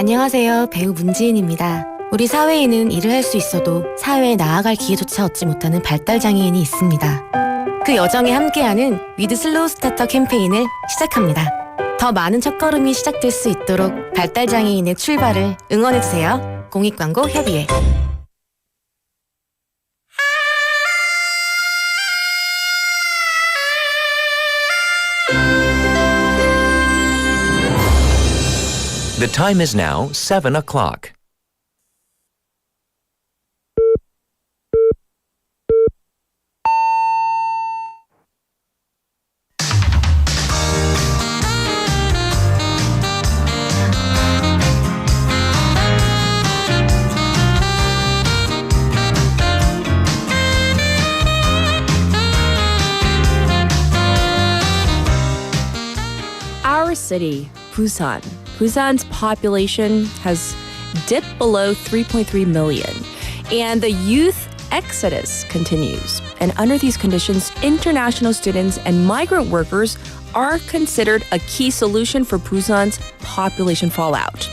안녕하세요. 배우 문지은입니다. 우리 사회에는 일을 할 수 있어도 사회에 나아갈 기회조차 얻지 못하는 발달장애인이 있습니다. 그 여정에 함께하는 위드 슬로우 스타터 캠페인을 시작합니다. 더 많은 첫걸음이 시작될 수 있도록 발달장애인의 출발을 응원해주세요. 공익광고 협의회. The time is now 7 o'clock. Our city, Busan. Busan's population has dipped below 3.3 million, and the youth exodus continues. And under these conditions, international students and migrant workers are considered a key solution for Busan's population fallout.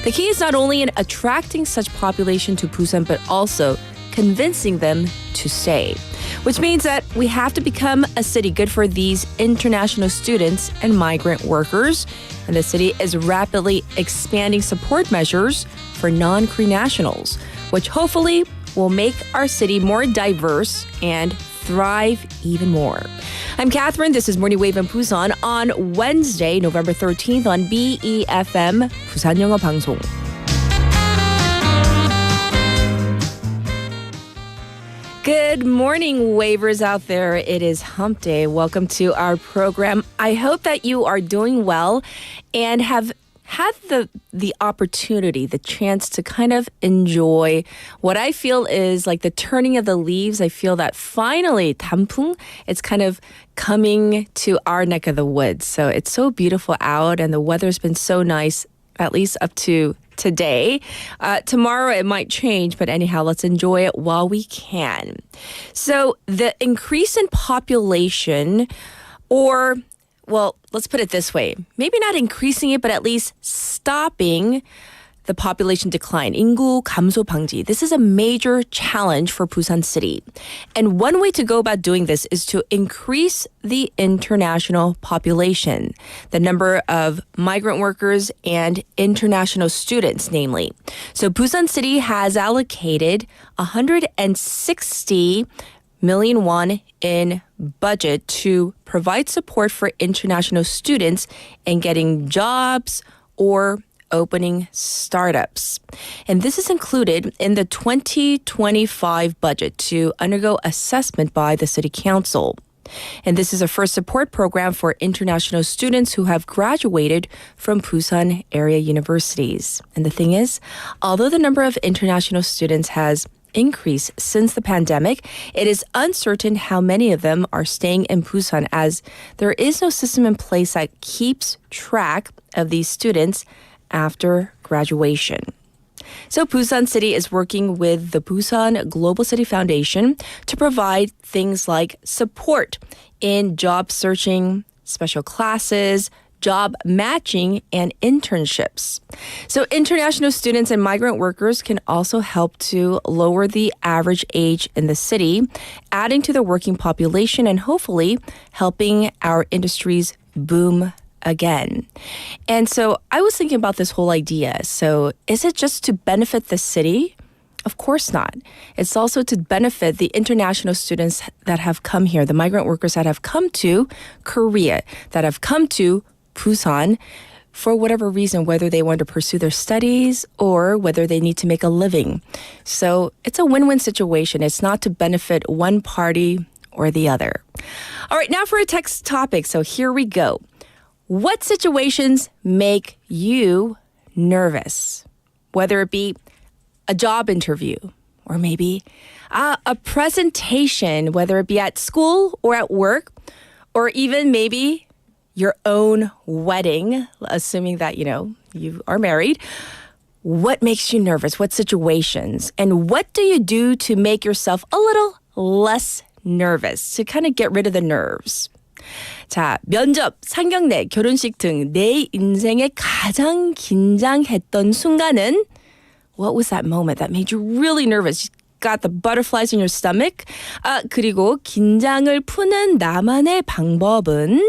The key is not only in attracting such population to Busan, but also convincing them to stay, which means that we have to become a city good for these international students and migrant workers. And the city is rapidly expanding support measures for non-Korean nationals, which hopefully will make our city more diverse and thrive even more. I'm Catherine. This is Morning Wave in Busan on Wednesday, November 13th on befm, 부산영어방송. Good morning, wavers out there. It is hump day. Welcome to our program. I hope that you are doing well and have had the opportunity, the chance to kind of enjoy what I feel is like the turning of the leaves. I feel that finally, 단풍, it's kind of coming to our neck of the woods. So it's so beautiful out and the weather's been so nice, at least up to today. Tomorrow it might change, but anyhow, let's enjoy it while we can. So the increase in population, or, well, let's put it this way, maybe not increasing it, but at least stopping the population decline, 인구 감소 방지. This is a major challenge for Busan City. And one way to go about doing this is to increase the international population, the number of migrant workers and international students, namely. So Busan City has allocated 160 million won in budget to provide support for international students in getting jobs or opening startups. And this is included in the 2025 budget to undergo assessment by the City Council. And this is a first support program for international students who have graduated from Busan area universities. And the thing is, although the number of international students has increased since the pandemic, it is uncertain how many of them are staying in Busan, as there is no system in place that keeps track of these students after graduation. So Busan City is working with the Busan Global City Foundation to provide things like support in job searching, special classes, job matching, and internships. So international students and migrant workers can also help to lower the average age in the city, adding to the working population and hopefully helping our industries boom again. And so I was thinking about this whole idea. So is it just to benefit the city? Of course not. It's also to benefit the international students that have come here, the migrant workers that have come to Korea, that have come to Busan for whatever reason, whether they want to pursue their studies or whether they need to make a living. So it's a win-win situation. It's not to benefit one party or the other. All right, now for a text topic. So here we go. What situations make you nervous? Whether it be a job interview or maybe a presentation, whether it be at school or at work, or even maybe your own wedding, assuming that, you are married. What makes you nervous? What situations? And what do you do to make yourself a little less nervous, to kind of get rid of the nerves? 자, 면접, 상견례, 결혼식 등 내 인생에 가장 긴장했던 순간은 What was that moment that made you really nervous? You got the butterflies in your stomach? 그리고 긴장을 푸는 나만의 방법은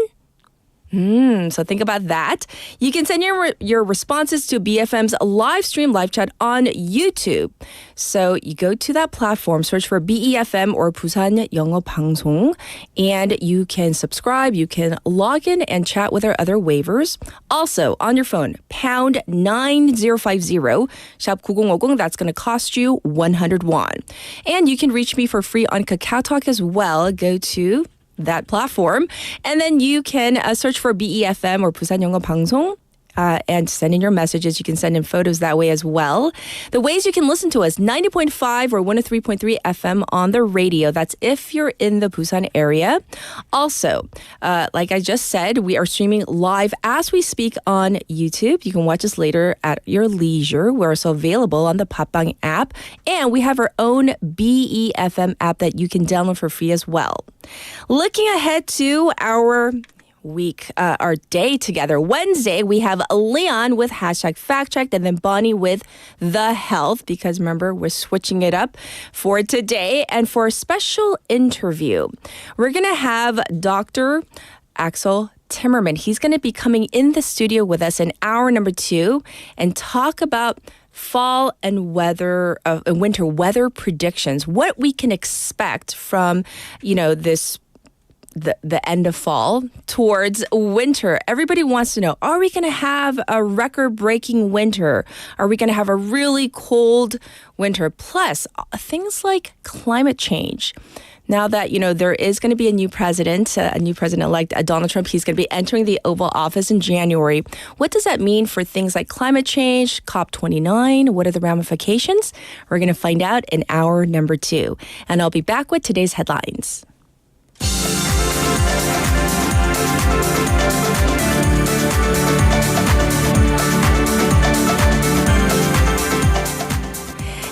So think about that. You can send your responses to BFM's live stream, live chat on YouTube. So you go to that platform, search for BEFM or 부산영어방송, and you can subscribe, you can log in and chat with our other waivers. Also, on your phone, pound 9050, shop 9050, that's going to cost you 100 won. And you can reach me for free on KakaoTalk as well. Go to that platform. And then you can search for BEFM or 부산영어방송 and send in your messages. You can send in photos that way as well. The ways you can listen to us, 90.5 or 103.3 FM on the radio. That's if you're in the Busan area. Also, like I just said, we are streaming live as we speak on YouTube. You can watch us later at your leisure. We're also available on the Papang app. And we have our own BEFM app that you can download for free as well. Looking ahead to our our day together. Wednesday, we have Leon with #FactChecked and then Bonnie with The Health, because remember, we're switching it up for today. And for a special interview, we're going to have Dr. Axel Timmermann. He's going to be coming in the studio with us in hour number 2 and talk about fall and winter weather predictions, what we can expect from, the end of fall towards winter. Everybody wants to know, are we going to have a record-breaking winter? Are we going to have a really cold winter? Plus, things like climate change. Now that, there is going to be a new president-elect Donald Trump, he's going to be entering the Oval Office in January. What does that mean for things like climate change, COP29? What are the ramifications? We're going to find out in hour number 2. And I'll be back with today's headlines.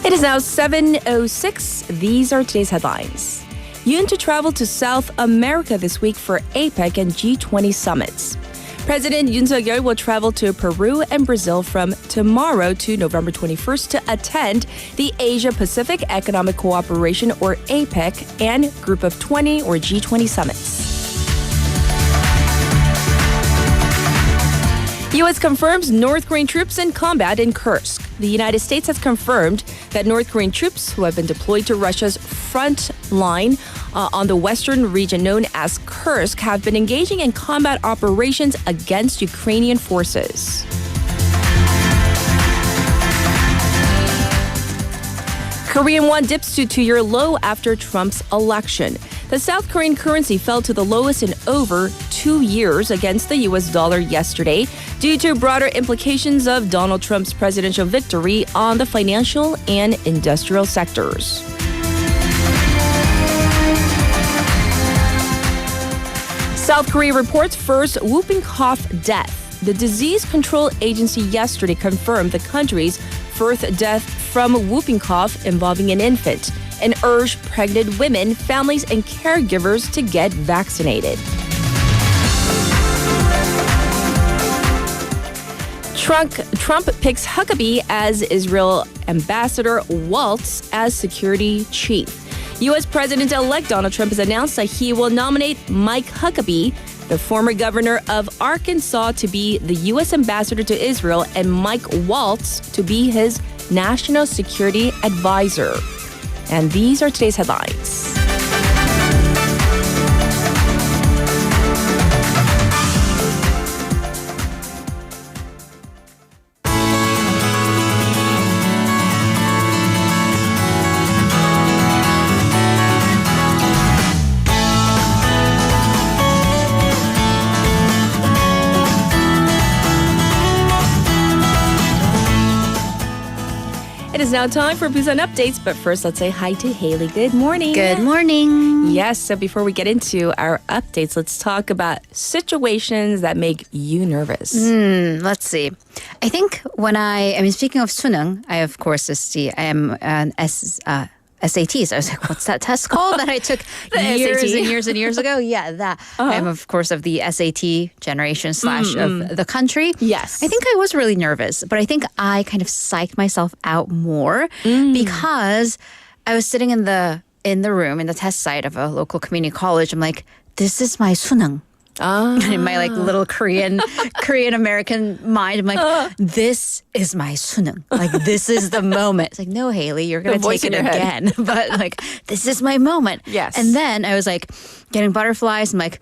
It is now 7:06. These are today's headlines. Yoon to travel to South America this week for APEC and G20 summits. President Yoon Suk-yeol will travel to Peru and Brazil from tomorrow to November 21st to attend the Asia-Pacific Economic Cooperation, or APEC, and Group of 20, or G20 summits. U.S. confirms North Korean troops in combat in Kursk. The United States has confirmed that North Korean troops who have been deployed to Russia's front line on the western region known as Kursk have been engaging in combat operations against Ukrainian forces. Korean won dips to 2-year low after Trump's election. The South Korean currency fell to the lowest in over 2 years against the U.S. dollar yesterday due to broader implications of Donald Trump's presidential victory on the financial and industrial sectors. South Korea reports first whooping cough death. The Disease Control Agency yesterday confirmed the country's first death from whooping cough involving an infant and urged pregnant women, families, and caregivers to get vaccinated. Trump picks Huckabee as Israel ambassador, Waltz as security chief. U.S. President-elect Donald Trump has announced that he will nominate Mike Huckabee, the former governor of Arkansas, to be the U.S. ambassador to Israel, and Mike Waltz to be his national security advisor. And these are today's headlines. It is now time for Busan Updates, but first let's say hi to Haley. Good morning. Good morning. Yes, so before we get into our updates, let's talk about situations that make you nervous. Let's see. I think when speaking of 수능, I of course I am an SATs. I was like, what's that test called that I took years SAT. and years and years ago? Yeah, that. I'm, of course, of the SAT generation / of the country. Yes. I think I was really nervous, but I think I kind of psyched myself out more because I was sitting in the room, in the test site of a local community college. I'm like, this is my 수능. In my like little Korean American mind, I'm like, this is my 수능. Like, this is the moment. It's like, no, Haley, you're going to voice take it in your head. again. But like, this is my moment. Yes. And then I was like getting butterflies. I'm like,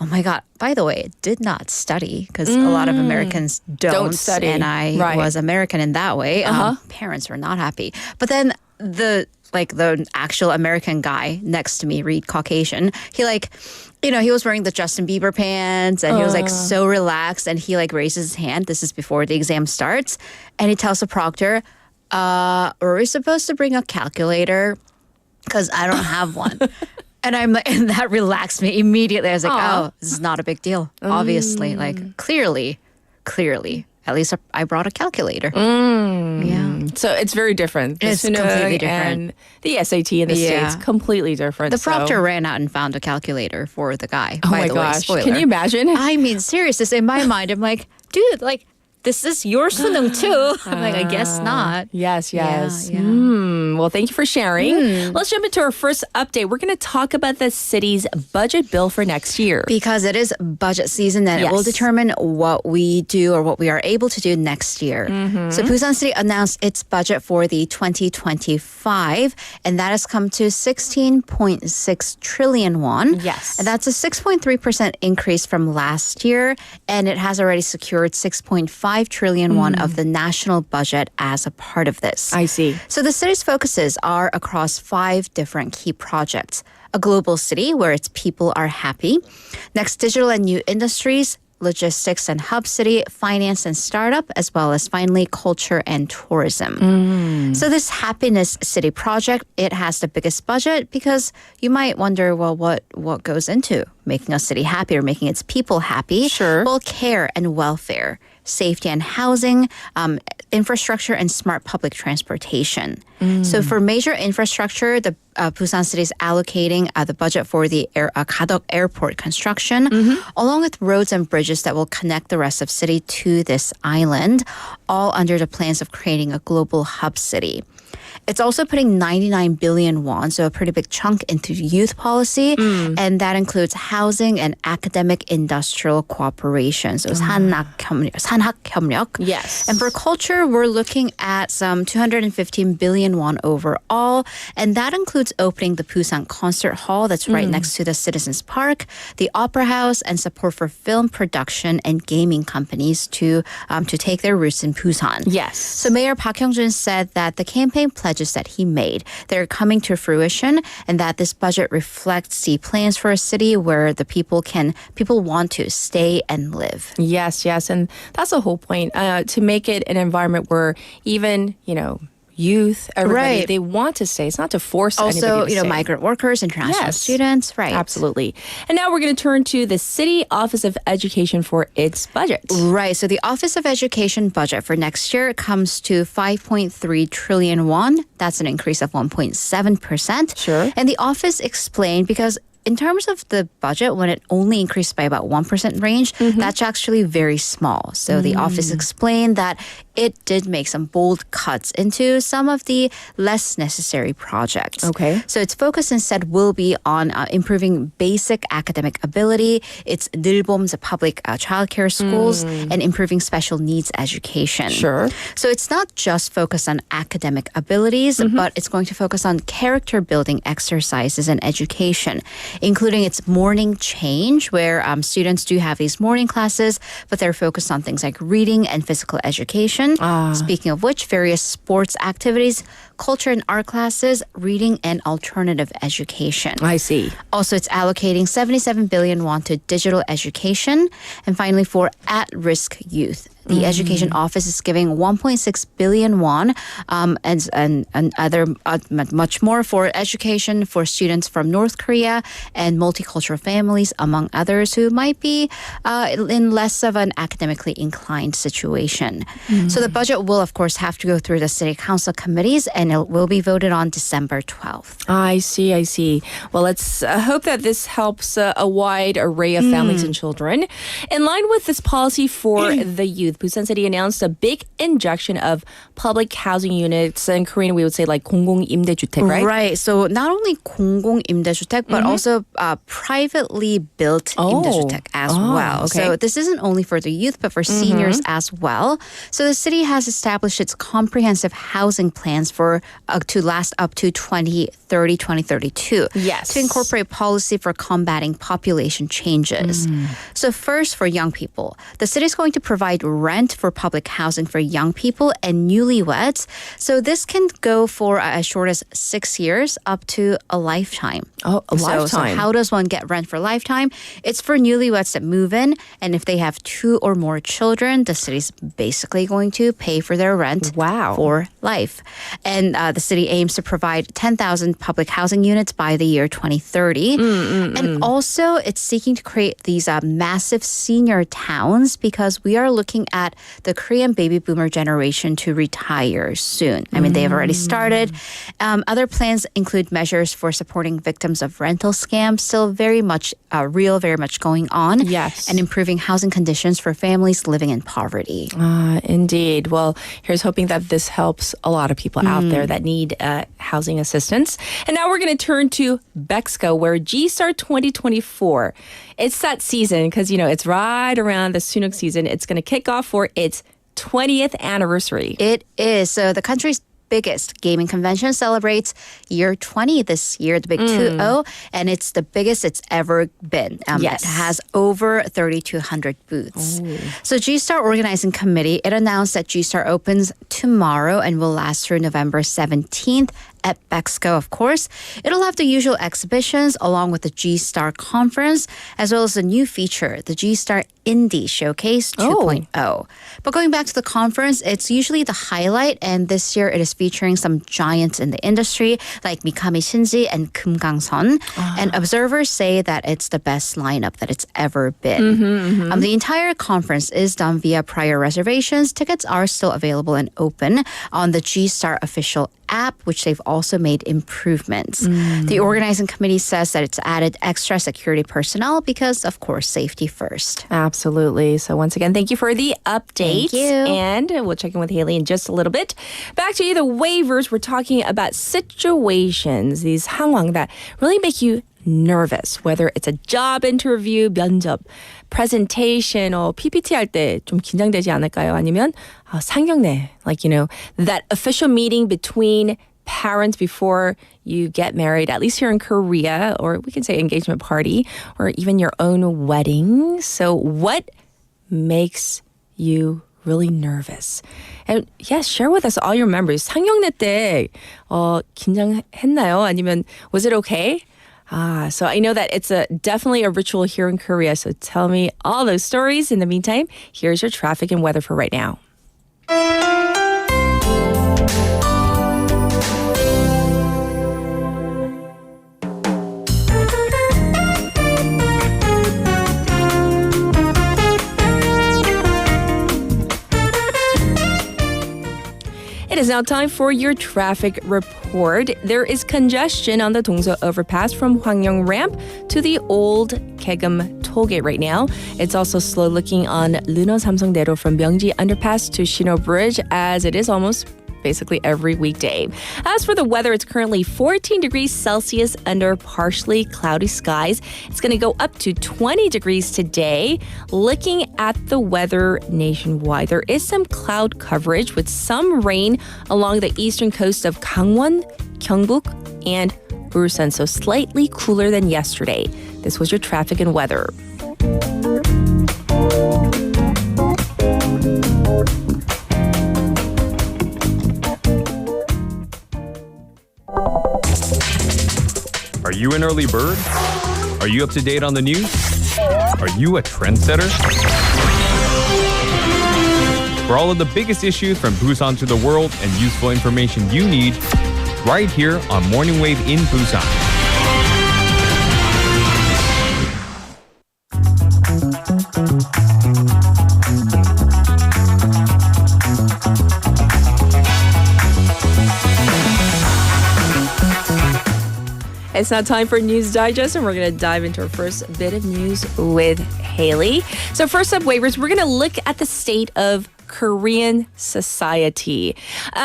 oh my God, by the way, I did not study because a lot of Americans don't study. And I Right. was American in that way. Parents were not happy. But then the actual American guy next to me, Reed Caucasian, he like, he was wearing the Justin Bieber pants and he was like so relaxed and he like raises his hand. This is before the exam starts. And he tells the proctor, are we supposed to bring a calculator? Because I don't have one. And I'm like, and that relaxed me immediately. I was like, oh, this is not a big deal. Obviously, like clearly, at least I brought a calculator. Yeah. So it's very different. The It's 수능 completely different. And the SAT in the Yeah. States, completely different. The So- proctor ran out and found a calculator for the guy. Oh by my the way, gosh. spoiler. Can you imagine? I mean, seriously, in my mind, I'm like, dude, like, this is your 수능 too. I'm like, I guess not. Yes. Yeah. Well, thank you for sharing. Let's jump into our first update. We're going to talk about the city's budget bill for next year. Because it is budget season and it will Yes. determine what we do or what we are able to do next year. So Busan City announced its budget for the 2025 and that has come to 16.6 trillion won. Yes. And that's a 6.3% increase from last year and it has already secured 6.5 trillion won of the national budget as a part of this. I see. So the city's focuses are across 5 different key projects. A global city where its people are happy. Next, digital and new industries, logistics and hub city, finance and startup, as well as finally culture and tourism. So this happiness city project, it has the biggest budget because you might wonder, well, what goes into making a city happy or making its people happy? Sure. Well, care and welfare, safety and housing, infrastructure and smart public transportation. So for major infrastructure, the Busan City is allocating the budget for the Gadok Airport construction, along with roads and bridges that will connect the rest of city to this island, all under the plans of creating a global hub city. It's also putting 99 billion won, so a pretty big chunk, into youth policy, and that includes housing and academic industrial cooperation. So 산학협력. Yes. And for culture, we're looking at some 215 billion won overall, and that includes opening the Busan Concert Hall that's right next to the Citizens Park, the Opera House, and support for film production and gaming companies to take their roots in Busan. Yes. So Mayor Park Hyung-jun said that the campaign pledges that he made, they're coming to fruition and that this budget reflects the plans for a city where the people want to stay and live. Yes. And that's the whole point, to make it an environment where even, youth, everybody, Right. they want to stay. It's not to force Also, anybody to stay. migrant workers, international Yes. students, right? Absolutely. And now we're going to turn to the City Office of Education for its budget. Right. So the Office of Education budget for next year comes to 5.3 trillion won. That's an increase of 1.7%. Sure. And the office explained because in terms of the budget, when it only increased by about 1% range, that's actually very small. So the office explained that it did make some bold cuts into some of the less necessary projects. Okay. So its focus instead will be on improving basic academic ability. It's 늘봄's public childcare schools and improving special needs education. Sure. So it's not just focused on academic abilities, but it's going to focus on character building exercises and education, including its morning change, where students do have these morning classes, but they're focused on things like reading and physical education. Speaking of which, various sports activities, culture and art classes, reading, and alternative education. I see. Also, it's allocating 77 billion won to digital education. And finally, for at-risk youth. The education office is giving 1.6 billion won and other much more for education for students from North Korea and multicultural families, among others who might be in less of an academically inclined situation. So the budget will, of course, have to go through the city council committees, and it will be voted on December 12th. I see. Well, let's hope that this helps a wide array of families and children. In line with this policy for the youth, Busan City announced a big injection of public housing units. In Korean, we would say like 공공 임대주택, right? Right. So not only 공공 임대주택, but also privately built 임대주택 as well. Okay. So this isn't only for the youth, but for seniors as well. So the city has established its comprehensive housing plans for to last up to 2030, 2032. Yes. To incorporate policy for combating population changes. So first, for young people, the city is going to provide rent for public housing for young people and newlyweds. So this can go for as short as 6 years up to a lifetime. Oh, a lifetime. So how does one get rent for a lifetime? It's for newlyweds that move in, and if they have 2 or more children, the city's basically going to pay for their rent for life. And the city aims to provide 10,000 public housing units by the year 2030. And also, it's seeking to create these massive senior towns because we are looking at the Korean baby boomer generation to retire soon. I mean, they have already started. Other plans include measures for supporting victims of rental scams, still very much real, very much going on. Yes. And improving housing conditions for families living in poverty. Indeed. Well, here's hoping that this helps a lot of people out there that need housing assistance. And now we're going to turn to Bexco, where G-Star 2024. It's that season because, it's right around the Sunuk season. It's going to kick off for its 20th anniversary. It is. So the country's biggest gaming convention celebrates year 20 this year, the big 2-0, and it's the biggest it's ever been. Yes. It has over 3,200 booths. So G-Star Organizing Committee, it announced that G-Star opens tomorrow and will last through November 17th at Bexco, of course. It'll have the usual exhibitions along with the G-Star Conference, as well as a new feature, the G-Star Indie Showcase 2.0. But going back to the conference, it's usually the highlight, and this year it is featuring some giants in the industry like Mikami Shinji and Kim Gang-sun. And observers say that it's the best lineup that it's ever been. The entire conference is done via prior reservations. Tickets are still available and open on the G-Star official app, which they've also made improvements. The organizing committee says that it's added extra security personnel because, of course, safety first. Absolutely. So once again, thank you for the update. Thank you. And we'll check in with Haley in just a little bit. Back to you, the waivers. We're talking about situations, these 상황 that really make you nervous, whether it's a job interview, 면접, presentation, or PPT 할 때 좀 긴장되지 않을까요? 아니면 상견례, like, that official meeting between parents before you get married, at least here in Korea, or we can say engagement party, or even your own wedding. So what makes you really nervous? And yes, share with us all your memories. 상견례 때 긴장했나요? 아니면 was it okay? So I know that it's definitely a ritual here in Korea. So tell me all those stories. In the meantime, here's your traffic and weather for right now. It is now time for your traffic report. There is congestion on the Dongso overpass from Hwangyong ramp to the old Kaegum tollgate right now. It's also slow looking on Luno Samsungdaedo from Myeongji underpass to Shino Bridge, as it is almost basically every weekday. As for the weather, it's currently 14 degrees Celsius under partially cloudy skies. It's going to go up to 20 degrees today. Looking at the weather nationwide, there is some cloud coverage with some rain along the eastern coast of Gangwon, Gyeongbuk, and Busan, so slightly cooler than yesterday. This was your traffic and weather. Are you an early bird? Are you up to date on the news? Are you a trendsetter? For all of the biggest issues from Busan to the world and useful information you need, right here on Morning Wave in Busan. It's now time for News Digest, and we're going to dive into our first bit of news with Haley. So first up, waivers, we're going to look at the state of Korean society.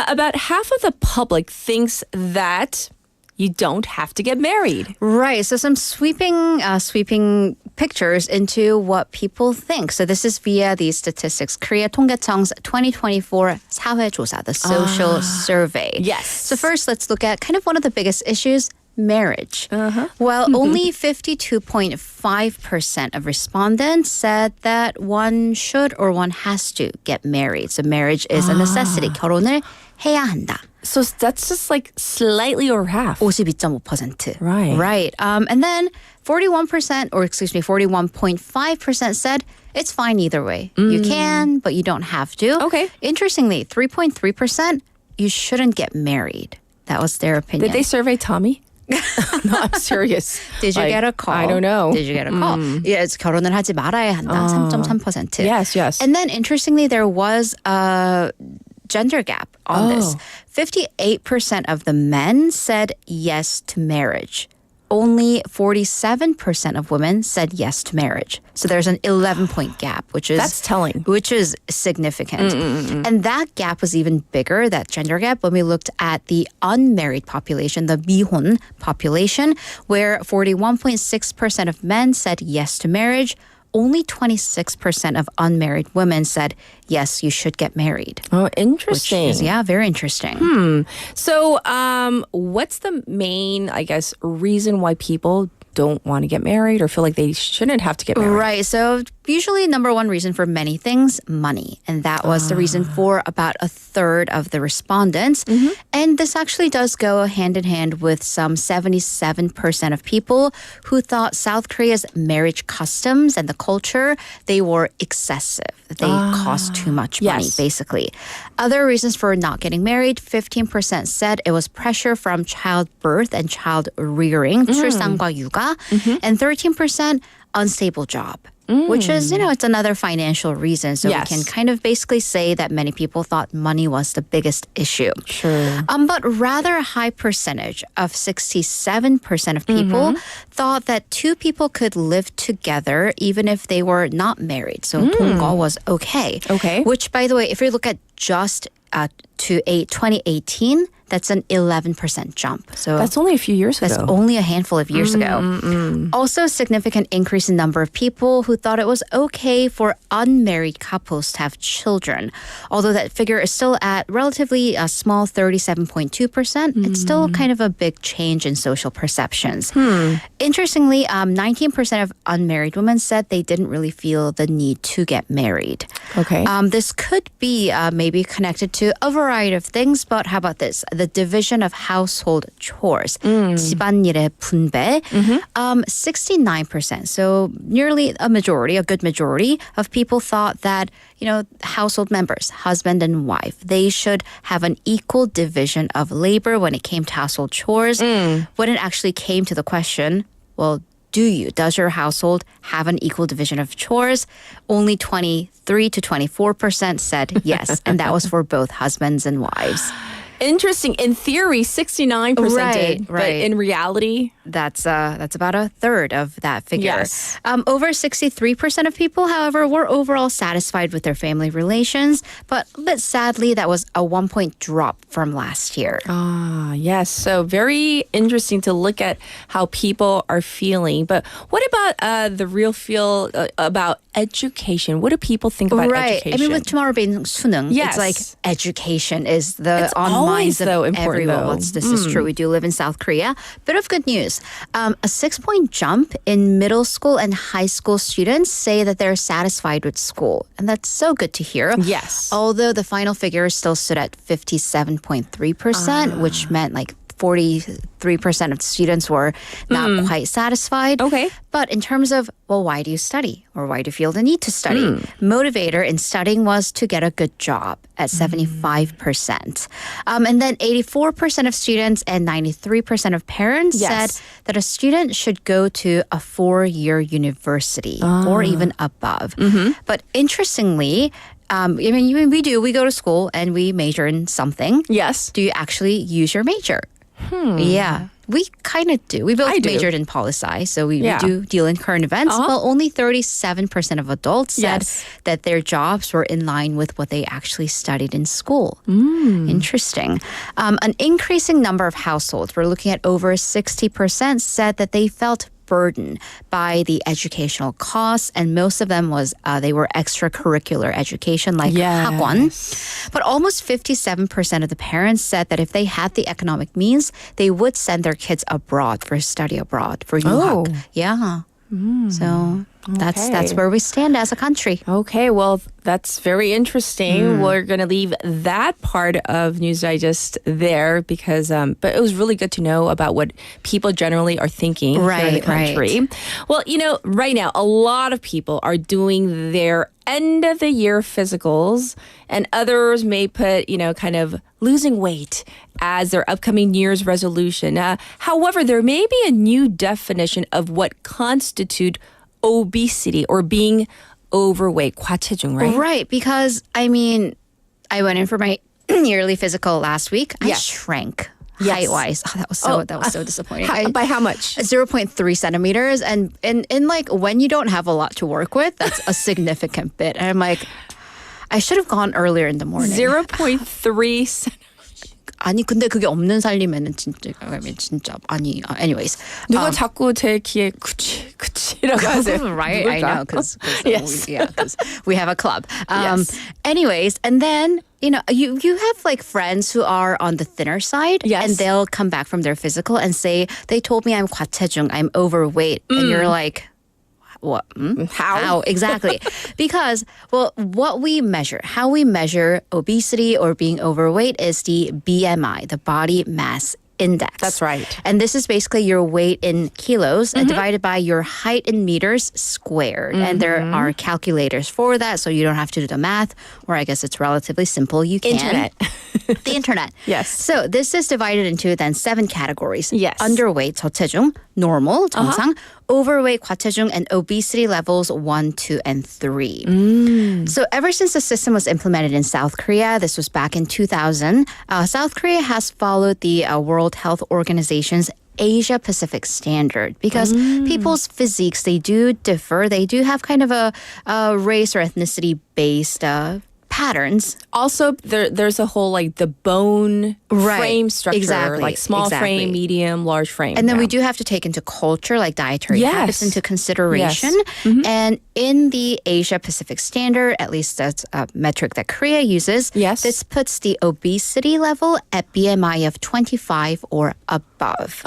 About half of the public thinks that you don't have to get married. Right. So some sweeping pictures into what people think. So this is via these statistics. Korea 통계청's 2024 사회조사, the social survey. Yes. So first, let's look at kind of one of the biggest issues, marriage. Well, only 52.5% of respondents said that one should or one has to get married. So marriage is a necessity. 결혼을 해야 한다. So that's just like slightly over half. 52.5%. Right. Right. And then 41% said it's fine either way. You can, but you don't have to. Okay. Interestingly, 3.3%, you shouldn't get married. That was their opinion. Did they survey Tommy? No, I'm serious. Did you Like, get a call? I don't know. Did you get a call? Yes, 결혼을 하지 말아야 한다. 3.3%. Yes. And then interestingly, there was a gender gap on this. 58% of the men said yes to marriage. Only 47% of women said yes to marriage. So there's an 11-point gap, which is That's telling. Which is significant. And that gap was even bigger, that gender gap, when we looked at the unmarried population, the 미혼 population, where 41.6% of men said yes to marriage. Only 26% of unmarried women said, yes, you should get married. Oh, Which interesting. is, very interesting. So, what's the main, I guess, reason why people don't want to get married or feel like they shouldn't have to get married? Right. So usually number one reason for many things, money. And that was the reason for about a third of the respondents. And this actually does go hand in hand with some 77% of people who thought South Korea's marriage customs and the culture, they were excessive. They cost too much money, Yes. basically. Other reasons for not getting married, 15% said it was pressure from childbirth and child rearing, 출산과 육아, and 13% unstable job. Which is, it's another financial reason. So Yes. we can kind of basically say that many people thought money was the biggest issue. Sure. But rather a high percentage of 67% of people thought that two people could live together even if they were not married. So 동거 was okay. Okay. Which, by the way, if you look at just to 2018, that's an 11% jump. So That's only a few years that's ago. only a handful of years ago. Also, a significant increase in number of people who thought it was okay for unmarried couples to have children. Although that figure is still at relatively a small 37.2%, it's still kind of a big change in social perceptions. Interestingly, 19% of unmarried women said they didn't really feel the need to get married. Okay. This could be maybe connected to a variety of things, but how about this? The division of household chores, 집안일의 분배, 69%. So nearly a majority, a good majority of people thought that, household members, husband and wife, they should have an equal division of labor when it came to household chores. When it actually came to the question, well, does your household have an equal division of chores? Only 23 to 24% said yes, and that was for both husbands and wives. Interesting. In theory, 69% did, but Right. in reality, That's about a third of that figure. Yes. Over 63% of people, however, were overall satisfied with their family relations, but sadly, that was a 1-point drop from last year. yes. So very interesting to look at how people are feeling. But what about the real feel about education? What do people think about Right. education? I mean, with tomorrow being 수능, Yes. it's like education is the It's on always, minds of though, important, everyone. though. This is true. We do live in South Korea. Bit of good news. A 6-point jump in middle school and high school students say that they're satisfied with school. And that's so good to hear. Yes. Although the final figure still stood at 57.3%, which meant like 43% of students were not quite satisfied. Okay. But in terms of, well, why do you study? Or why do you feel the need to study? Motivator in studying was to get a good job at 75%. And then 84% of students and 93% of parents said that a student should go to a 4-year university or even above. But interestingly, I mean, we go to school and we major in something. Yes. Do you actually use your major? Yeah, we kind of do. We both majored in poli-sci, so we do deal in current events. Well, only 37% of adults said that their jobs were in line with what they actually studied in school. Interesting. An increasing number of households, we're looking at over 60%, said that they felt burdened by the educational costs, and most of them was they were extracurricular education like 학원. But almost 57% of the parents said that if they had the economic means, they would send their kids abroad for study abroad for 유학. Yeah. So that's where we stand as a country. Okay, well, that's very interesting. We're going to leave that part of News Digest there because, but it was really good to know about what people generally are thinking here in the country. Well, you know, right now, a lot of people are doing their end of the year physicals, and others may put, you know, kind of losing weight as their upcoming New Year's resolution. However, there may be a new definition of what constitute obesity or being overweight, 과체중, right? Right, because I mean, I went in for my yearly physical last week. I shrank height-wise. Oh, that was so disappointing. By how much? 0.3 centimeters, and in like when you don't have a lot to work with, that's a significant bit. And I'm like, I should have gone earlier in the morning. 0.3 centimeters. 아니 근데 그게 없는 살림에는 진짜 아니 anyways 누가 자꾸 제 귀에 그치라고 하세요? Right, I know because we have a club. Anyways, and then you know you have like friends who are on the thinner side, and they'll come back from their physical and say they told me I'm 과체중, I'm overweight, and you're like, what? How? Exactly. Because, well, how we measure obesity or being overweight is the BMI, the body mass index. That's right. And this is basically your weight in kilos divided by your height in meters squared. And there are calculators for that, so you don't have to do the math, or I guess it's relatively simple. You can. Internet. The internet. Yes. So this is divided into then 7 categories. Yes. Underweight, 저체중, normal, 정상, overweight, 과체중, and obesity levels 1, 2, and 3. So ever since the system was implemented in South Korea, this was back in 2000, South Korea has followed the World Health Organization's Asia Pacific standard because people's physiques, they do differ. They do have kind of a race or ethnicity based patterns. Also, there's a whole like the bone frame structure, like small frame, medium, large frame. And then we do have to take into culture, like dietary habits into consideration. And in the Asia Pacific standard, at least that's a metric that Korea uses, this puts the obesity level at BMI of 25 or above.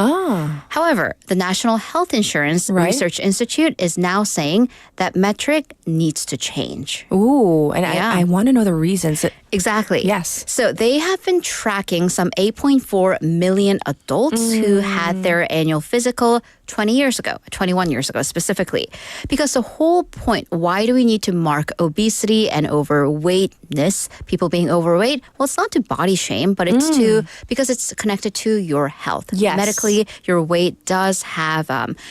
However, the National Health Insurance Research Institute is now saying that metric needs to change. Ooh, and I want to know the reasons. Exactly. Yes. So they have been tracking some 8.4 million adults who had their annual physical 21 years ago specifically. Because the whole point, why do we need to mark obesity and overweightness, people being overweight? Well, it's not to body shame, but it's because it's connected to your health. Yes. Medically, your weight does have,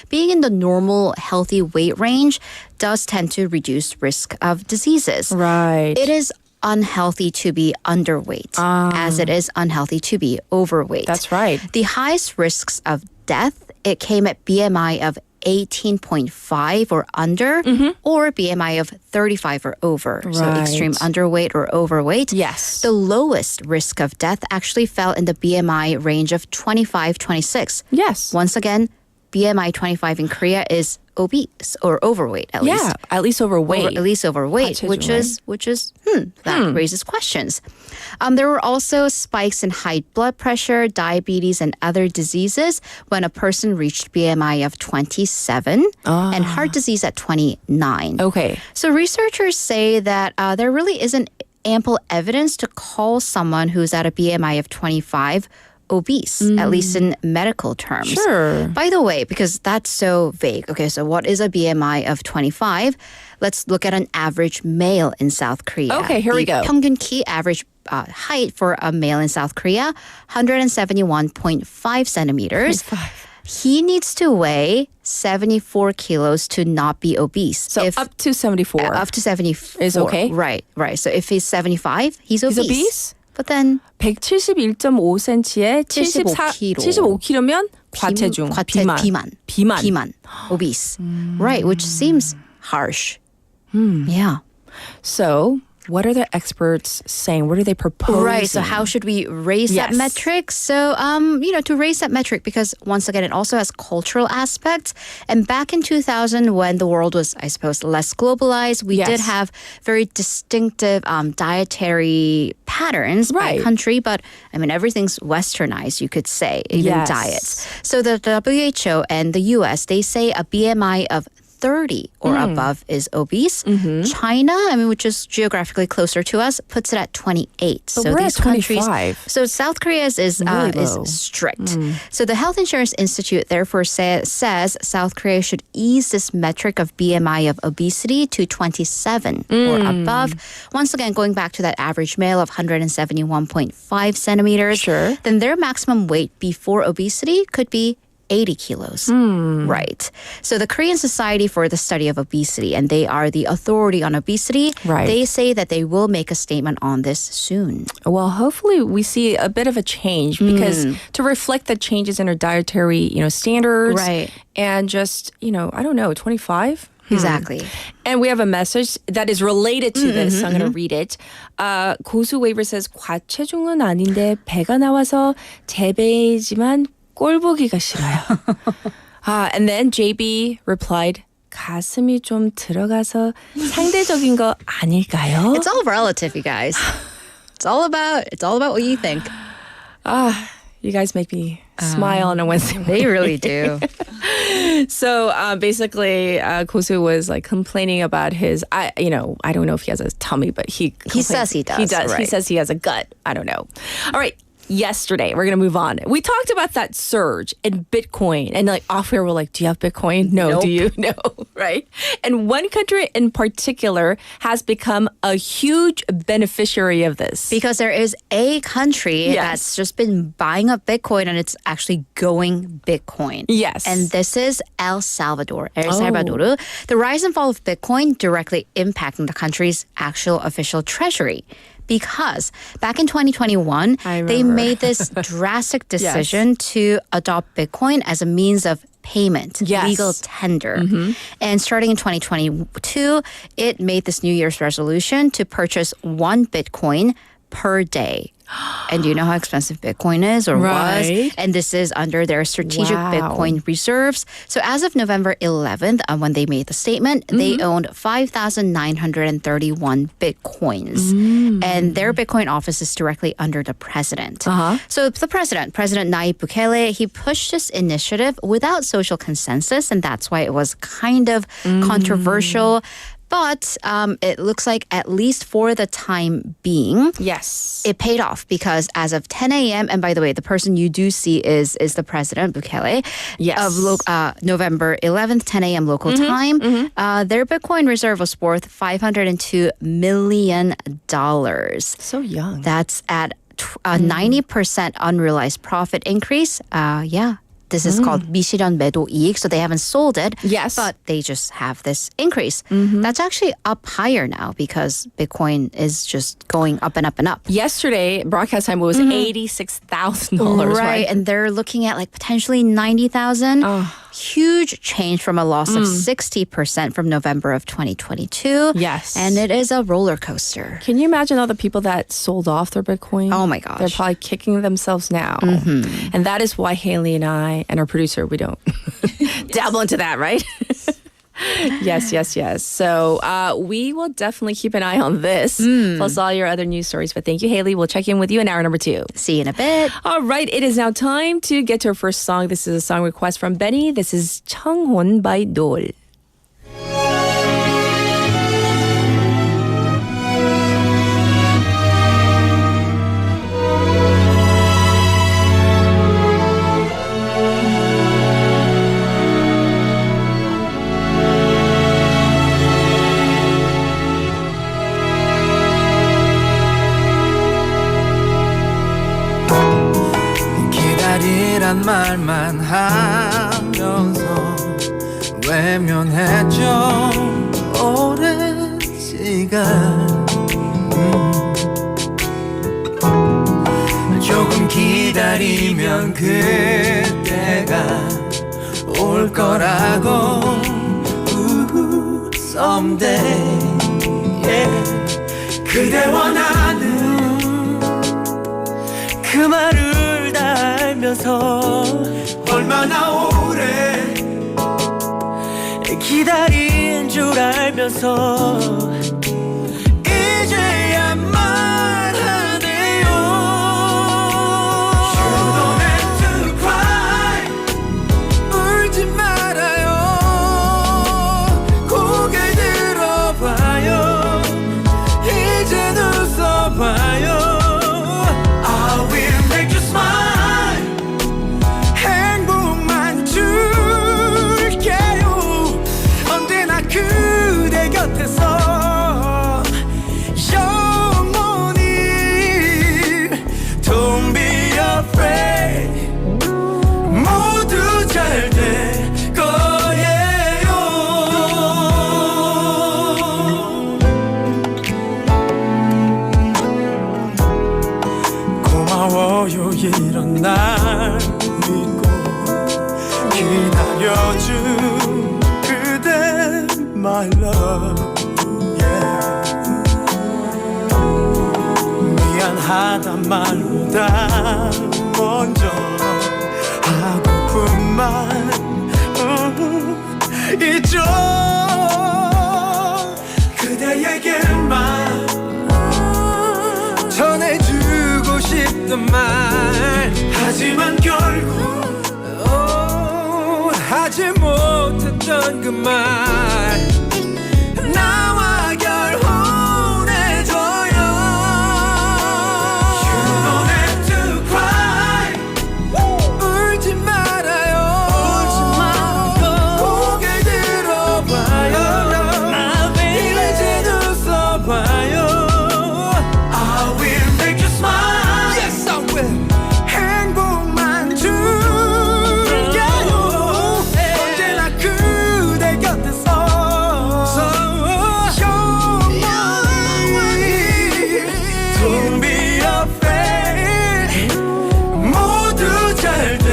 being in the normal healthy weight range does tend to reduce risk of diseases. Right. It is unhealthy to be underweight as it is unhealthy to be overweight. That's right. The highest risks of death, it came at BMI of 18.5 or under or BMI of 35 or over. So extreme underweight or overweight. Yes. The lowest risk of death actually fell in the BMI range of 25, 26. Yes. Once again, BMI 25 in Korea is obese or overweight at least. Yeah, at least overweight. At least overweight, which is that raises questions. There were also spikes in high blood pressure, diabetes, and other diseases when a person reached BMI of 27 and heart disease at 29. Okay. So researchers say that there really isn't ample evidence to call someone who's at a BMI of 25 obese, at least in medical terms. Sure. By the way, because that's so vague. Okay, so what is a BMI of 25? Let's look at an average male in South Korea. Okay, here we go. 평균 키 average height for a male in South Korea, 171.5 centimeters. He needs to weigh 74 kilos to not be obese. So up to 74. Up to 74. Is okay? Right. So if he's 75, he's obese. He's obese? But then 171.5cm에 75kg면 과체중, 비만. obese. Right, which seems harsh. Yeah. So, what are the experts saying? What are they proposing? Right. So how should we raise that metric? So, to raise that metric, because once again, it also has cultural aspects. And back in 2000, when the world was, I suppose, less globalized, we did have very distinctive dietary patterns by country. But I mean, everything's westernized, you could say, even diets. So the WHO and the US, they say a BMI of 30 or above is obese. China, which is geographically closer to us, puts it at 28. But so we're these at 25. Countries, so South Korea's is strict. So the Health Insurance Institute therefore says South Korea should ease this metric of BMI of obesity to 27 or above. Once again, going back to that average male of 171.5 centimeters, then their maximum weight before obesity could be 80 kilos. Right. So the Korean Society for the Study of Obesity, and they are the authority on obesity, they say that they will make a statement on this soon. Well, hopefully we see a bit of a change because to reflect the changes in our dietary, standards and just, 25? Exactly. And we have a message that is related to this. I'm going to read it. 고수 웨이버 says, 과체중은 아닌데 배가 나와서 재배이지만 꼴 보기가 싫어요. And then JB replied, 가슴이 좀 들어가서 상대적인 거 아닐까요? It's all relative, you guys. It's all about what you think. You guys make me smile on a Wednesday morning. They really do. So basically, Kosu was like complaining about his, I don't know if he has a tummy, but he says he does. He does. Right. He says he has a gut. I don't know. All right. Yesterday, we're going to move on. We talked about that surge in Bitcoin. And off air, we're like, do you have Bitcoin? No. Nope. Do you? No. Right? And one country in particular has become a huge beneficiary of this. Because there is a country that's just been buying up Bitcoin and it's actually going Bitcoin. Yes. And this is El Salvador. The rise and fall of Bitcoin directly impacting the country's actual official treasury. Because back in 2021, they made this drastic decision to adopt Bitcoin as a means of payment, legal tender. And starting in 2022, it made this New Year's resolution to purchase 1 Bitcoin per day. And do you know how expensive Bitcoin is or was? And this is under their strategic Bitcoin reserves. So as of November 11th, when they made the statement, they owned 5,931 Bitcoins. And their Bitcoin office is directly under the president. So the President Nayib Bukele, he pushed this initiative without social consensus, and that's why it was kind of controversial. But it looks like at least for the time being, it paid off because as of 10 a.m., and by the way, the person you do see is the President, Bukele, of November 11th, 10 a.m. local time. Their Bitcoin reserve was worth $502 million. So young. That's at 90% unrealized profit increase. This is called 미실현 매도 이익. So they haven't sold it, but they just have this increase. That's actually up higher now because Bitcoin is just going up and up and up. Yesterday, broadcast time was $86,000. Right. And they're looking at potentially 90,000. Huge change from a loss of 60% from November of 2022. Yes. And it is a roller coaster. Can you imagine all the people that sold off their Bitcoin? Oh my gosh. They're probably kicking themselves now. And that is why Haley and I and our producer, we don't dabble into that, right? Yes. So we will definitely keep an eye on this, plus all your other news stories. But thank you, Haley. We'll check in with you in hour number 2. See you in a bit. All right. It is now time to get to our first song. This is a song request from Benny. This is 청혼 by Dol. 이란 말만 하면서 외면했죠 오랜 시간 조금 기다리면 그때가 올 거라고 someday yeah. 그대와 나는 그 말을 다 알면서 얼마나 오래 기다린 줄 알면서 이제야 말하네요 You don't have to cry 울지 말아요 고개 들어봐요 이젠 웃어봐요 I will make you smile 행복만 줄게요 언제나 그대 곁에서 영원히 Don't be afraid 모두 잘 될 거예요 고마워요 이런 날 믿고 기다려준 그대 my love yeah. 미안하단 말보다 먼저 하고픈 말 있죠 그대에게만 전해주고 싶던 말 하지만 결국 하지 못했던 그 말 나와 결혼해줘요 You don't have to cry 울지 말아요 고개 들어봐요 이제 웃어봐요 I will make you smile Yes I will 행복만 줄게요 언제나 그대 곁에서 영원히 Don't be afraid 모두 잘 될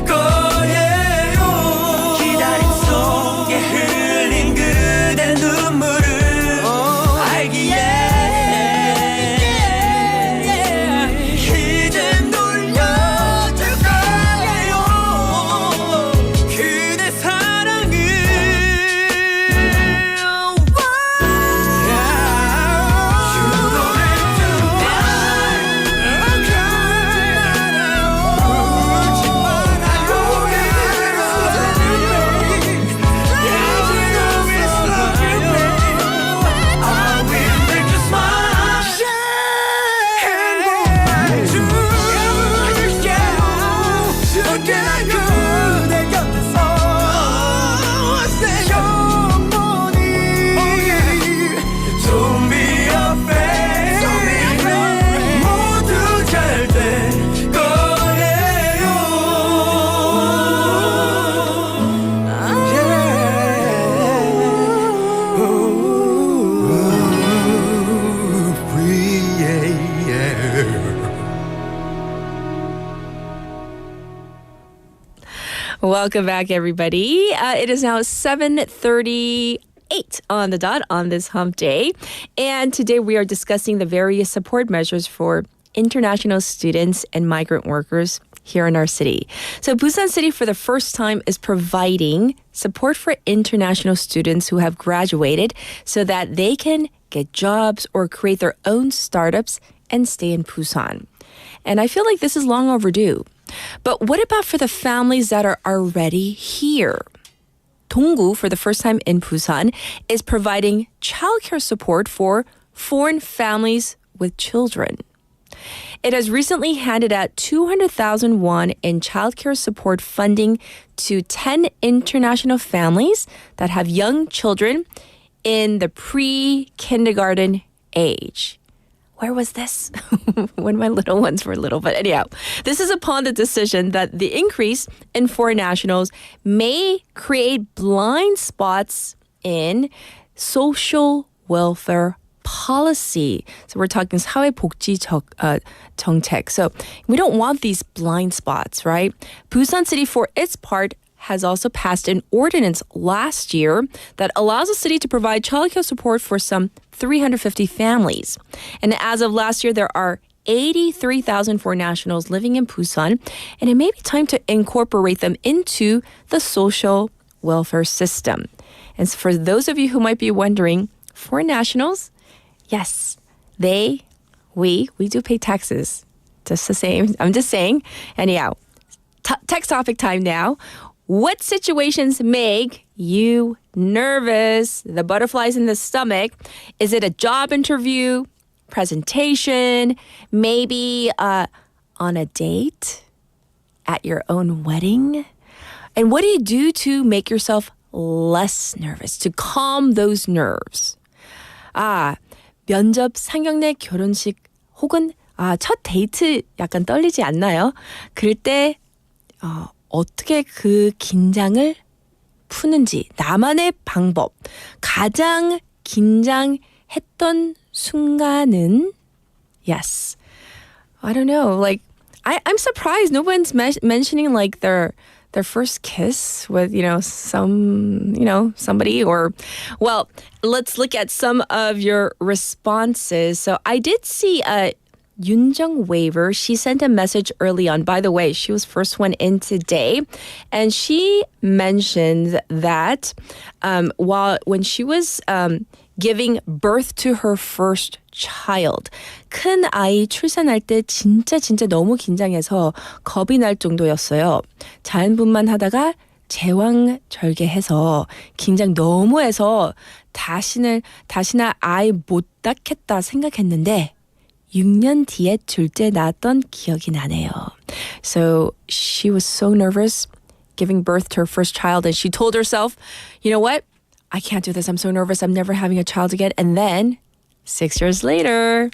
거예요 기다림 속에 흘린 그대 눈물을 알기에 이젠 돌려줄 거예요 그대 사랑을 You don't have to cry 울지 말아요 고개 들어봐요 I will make you smile 행복만 줄게요 언제나 그대 곁에서 영원히 Don't be afraid 모두 잘 될 거예요 Welcome back, everybody. It is now 7:38 on the dot on this hump day. And today we are discussing the various support measures for international students and migrant workers here in our city. So Busan City for the first time is providing support for international students who have graduated so that they can get jobs or create their own startups and stay in Busan. And I feel like this is long overdue. But what about for the families that are already here? Donggu, for the first time in Busan, is providing childcare support for foreign families with children. It has recently handed out 200,000 won in childcare support funding to 10 international families that have young children in the pre-kindergarten age. Where was this? When my little ones were little. But anyhow, this is upon the decision that the increase in foreign nationals may create blind spots in social welfare policy. So we're talking 사회복지 정책. So we don't want these blind spots, right? Busan City, for its part, has also passed an ordinance last year that allows the city to provide childcare support for some 350 families. And as of last year, there are 83,000 foreign nationals living in Busan, and it may be time to incorporate them into the social welfare system. And for those of you who might be wondering, foreign nationals, yes, we do pay taxes. Just the same. I'm just saying. Anyhow, text topic time now. What situations make you nervous? The butterflies in the stomach. Is it a job interview, presentation, maybe on a date, at your own wedding? And what do you do to make yourself less nervous, to calm those nerves? 면접, 상견례, 결혼식 혹은 첫 데이트 약간 떨리지 않나요? 그럴 때 어떻게 그 긴장을 푸는지, 나만의 방법. 가장 긴장했던 순간은? Yes. I don't know. Like, I'm surprised no one's mentioning like their first kiss with, somebody or, well, let's look at some of your responses. So I did see Yunjung Waiver. She sent a message early on. By the way, she was first one in today. And she mentioned that when she was giving birth to her first child, 큰 아이 출산할 때 진짜 너무 긴장해서 겁이 날 정도였어요. 자연분만 하다가 제왕절개해서 긴장 너무 해서 다시나 아이 못 낳겠다 생각했는데 6년 뒤에 둘째 낳았던 기억이 나네요. So she was so nervous giving birth to her first child, and she told herself, you know what? I can't do this. I'm so nervous. I'm never having a child again. And then 6 years later,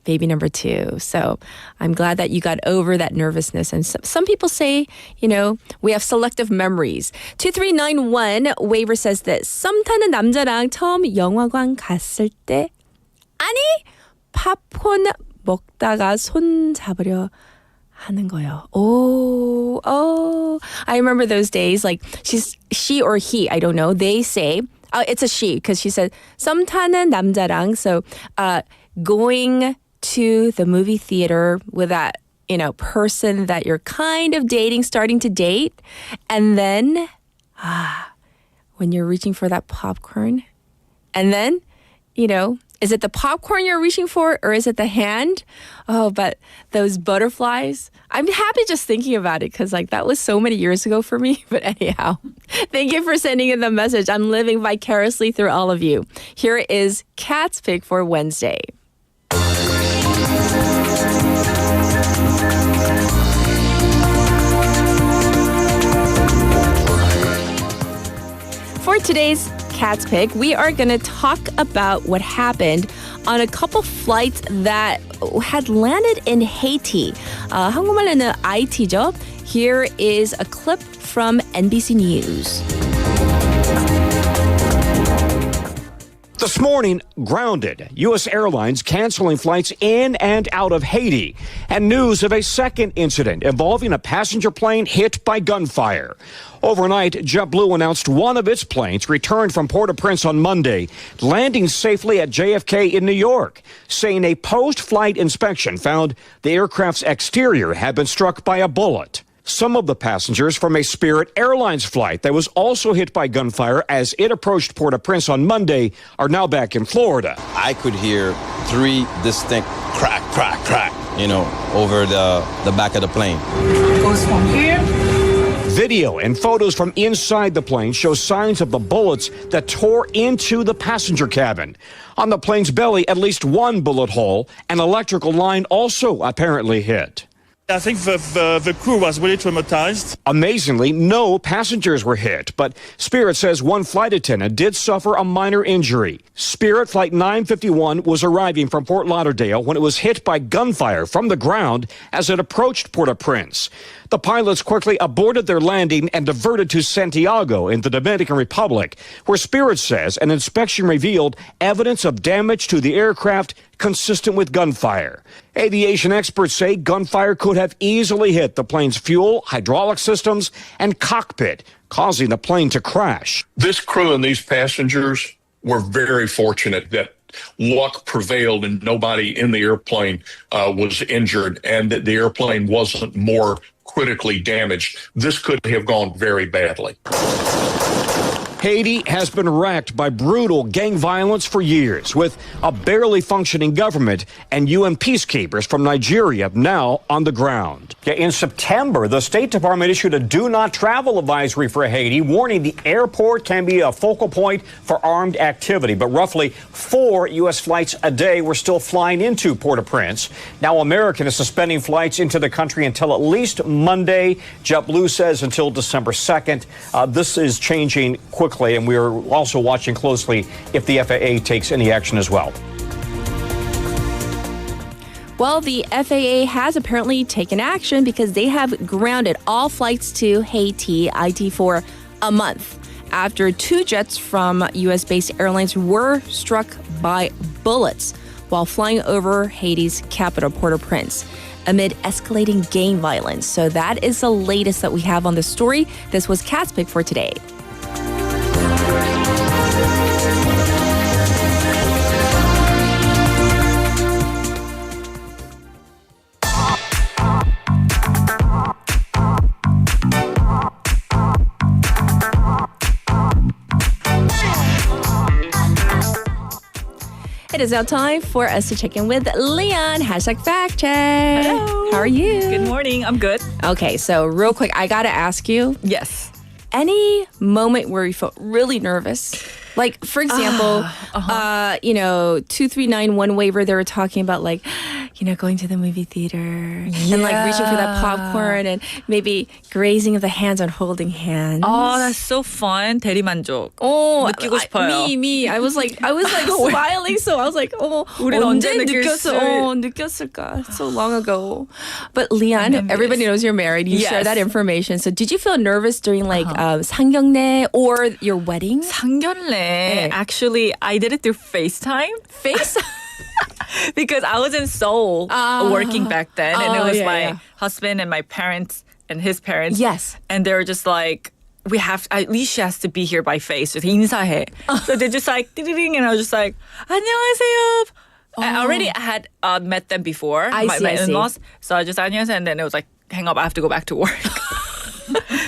baby number 2. So I'm glad that you got over that nervousness. And some people say, we have selective memories. 2391 Waiver says this. 썸 타는 남자랑 처음 영화관 갔을 때 아니 팝콘 먹다가 손 잡으려 하는 거요. Oh, I remember those days. Like she or he, I don't know. They say, it's a she because she said 썸 타는 남자랑. So going to the movie theater with that, person that you're kind of dating, starting to date, and then when you're reaching for that popcorn, and then, is it the popcorn you're reaching for or is it the hand? Oh, but those butterflies. I'm happy just thinking about it because that was so many years ago for me. But anyhow, thank you for sending in the message. I'm living vicariously through all of you. Here is Cat's Pick for Wednesday. For today's Cat's Pick, we are going to talk about what happened on a couple flights that had landed in Haiti. 한국말로는 IT죠. Here is a clip from NBC News. This morning, grounded. U.S. Airlines canceling flights in and out of Haiti. And news of a second incident involving a passenger plane hit by gunfire. Overnight, JetBlue announced one of its planes returned from Port-au-Prince on Monday, landing safely at JFK in New York, saying a post-flight inspection found the aircraft's exterior had been struck by a bullet. Some of the passengers from a Spirit Airlines flight that was also hit by gunfire as it approached Port-au-Prince on Monday are now back in Florida. I could hear 3 distinct crack, crack, crack, over the back of the plane. Goes from here. Video and photos from inside the plane show signs of the bullets that tore into the passenger cabin. On the plane's belly, at least one bullet hole, an electrical line also apparently hit. I think the crew was really traumatized. Amazingly, no passengers were hit, but Spirit says one flight attendant did suffer a minor injury. Spirit Flight 951 was arriving from Fort Lauderdale when it was hit by gunfire from the ground as it approached Port-au-Prince. The pilots quickly aborted their landing and diverted to Santiago in the Dominican Republic, where Spirit says an inspection revealed evidence of damage to the aircraft consistent with gunfire. Aviation experts say gunfire could have easily hit the plane's fuel, hydraulic systems, and cockpit, causing the plane to crash. This crew and these passengers were very fortunate that luck prevailed and nobody in the airplane was injured and that the airplane wasn't more critically damaged. This could have gone very badly. Haiti has been racked by brutal gang violence for years, with a barely functioning government and UN peacekeepers from Nigeria now on the ground. In September, the State Department issued a do not travel advisory for Haiti, warning the airport can be a focal point for armed activity. But roughly 4 U.S. flights a day were still flying into Port-au-Prince. Now American is suspending flights into the country until at least Monday. JetBlue says until December 2nd. This is changing quickly, and we are also watching closely if the FAA takes any action as well. Well, the FAA has apparently taken action because they have grounded all flights to Haiti for a month after 2 jets from U.S.-based airlines were struck by bullets while flying over Haiti's capital, Port-au-Prince, amid escalating gang violence. So that is the latest that we have on the story. This was Cat's Pick for today. It is now time for us to check in with Leon. Hashtag fact check. Hello. How are you? Good morning. I'm good. Okay, so real quick, I gotta ask you. Yes. Any moment where you felt really nervous? Like, for example, 2391 waiver, they were talking about, like, going to the movie theater and, like, reaching for that popcorn and maybe grazing of the hands on holding hands. Oh, that's so fun. 대리만족. 느끼고 싶어요. Me. I was like smiling, so I was like, 우린 언제 느꼈을까? So long ago. But Leon, everybody knows you're married. You share that information. So did you feel nervous during, like, 상견례 or your wedding? 상견례. Actually, I did it through FaceTime. Because I was in Seoul working back then, and it was my husband and my parents and his parents. Yes. And they were just like, at least she has to be here by face. So 인사해. So they're just like, ding, and I was just like, 안녕하세요. I already had met them before, my in-laws. So I just 안녕하세요, and then it was like, hang up, I have to go back to work.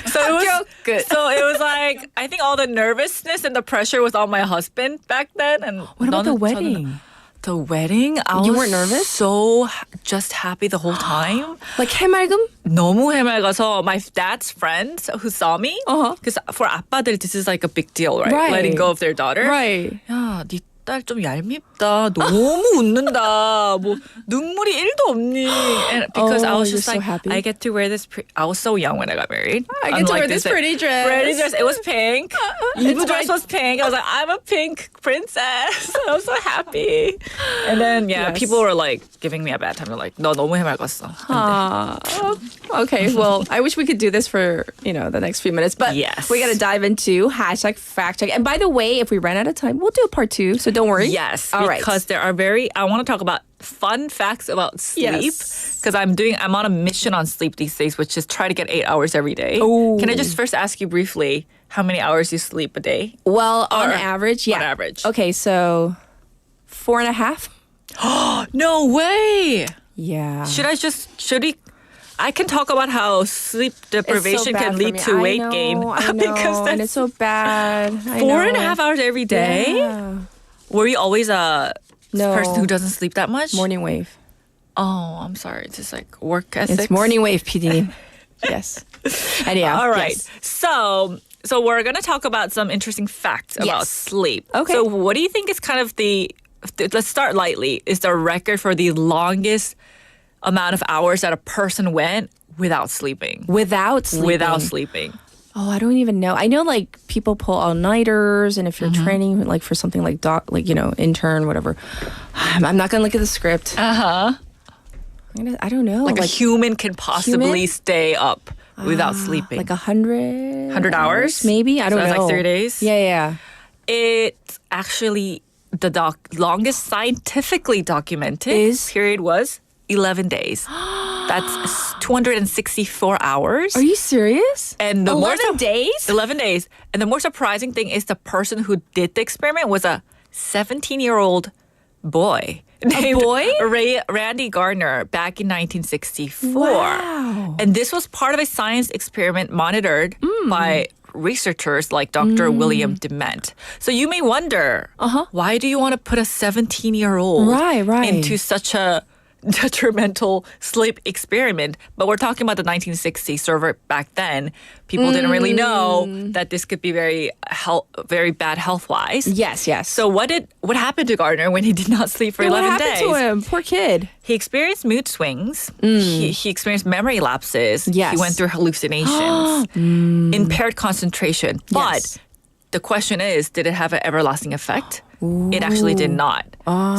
So it was good. So it was like, I think all the nervousness and the pressure was on my husband back then. And what about the wedding? The wedding? You weren't nervous? So just happy the whole time. Like 해맑음? 너무 해맑아서 my dad's friends who saw me. Because for 아빠들, this is like a big deal, right? Letting go of their daughter. Right. 야, 네 딸 좀 얄밉다. 너무 웃는다. 뭐 눈물이 1도 없니? And because I was just like, so happy. I get to wear this. I was so young when I got married. I get to wear this pretty dress. Pretty dress. It was pink. The dress was pink. I was like, I'm a pink princess. I was so happy. And then people were like giving me a bad time. They're like, 너 너무 해맑았어. Okay, well, I wish we could do this for, the next few minutes. But yes, we got to dive into hashtag fact check. And by the way, if we ran out of time, we'll do a part 2. So don't worry. Yes, all right. Because there are I want to talk about fun facts about sleep. Because I'm on a mission on sleep these days, which is try to get 8 hours every day. Ooh. Can I just first ask you briefly how many hours you sleep a day? Well, on average, On average. Okay, so 4.5. No way. Yeah. Should we? I can talk about how sleep deprivation can lead to weight gain. I know, because and it's so bad. 4.5 hours every day? Yeah. Were you always a No. person who doesn't sleep that much? Morning wave. Oh, I'm sorry. It's just like work ethics. It's morning wave, PD. Yes. Anyhow. All right. Yes. So we're going to talk about some interesting facts about sleep. Okay. So what do you think is kind of let's start lightly, is the record for the longest amount of hours that a person went without sleeping. Without sleeping. Without sleeping. Oh, I don't even know. I know like people pull all-nighters, and if you're training like for something like intern, whatever. I'm not gonna look at the script. Uh-huh. I don't know. Like a human can possibly human? stay up without sleeping. Like 100 hours? maybe. I don't So know. that's like 3 days? Yeah. It's actually the longest scientifically documented period was 11 days. That's 264 hours. Are you serious? And the 11 days? 11 days. And the more surprising thing is the person who did the experiment was a 17-year-old boy. A boy? Randy Gardner back in 1964. Wow. And this was part of a science experiment monitored by researchers like Dr. William Dement. So you may wonder, why do you want to put a 17-year-old Right. into such a detrimental sleep experiment? But we're talking about the 1960s, so back then, people didn't really know that this could be very bad health-wise. Yes. So what happened to Gardner when he did not sleep for 11 what days? happened to him? Poor kid. He experienced mood swings. He experienced memory lapses. Yes. He went through hallucinations, impaired concentration. But the question is, did it have an everlasting effect? It actually did not.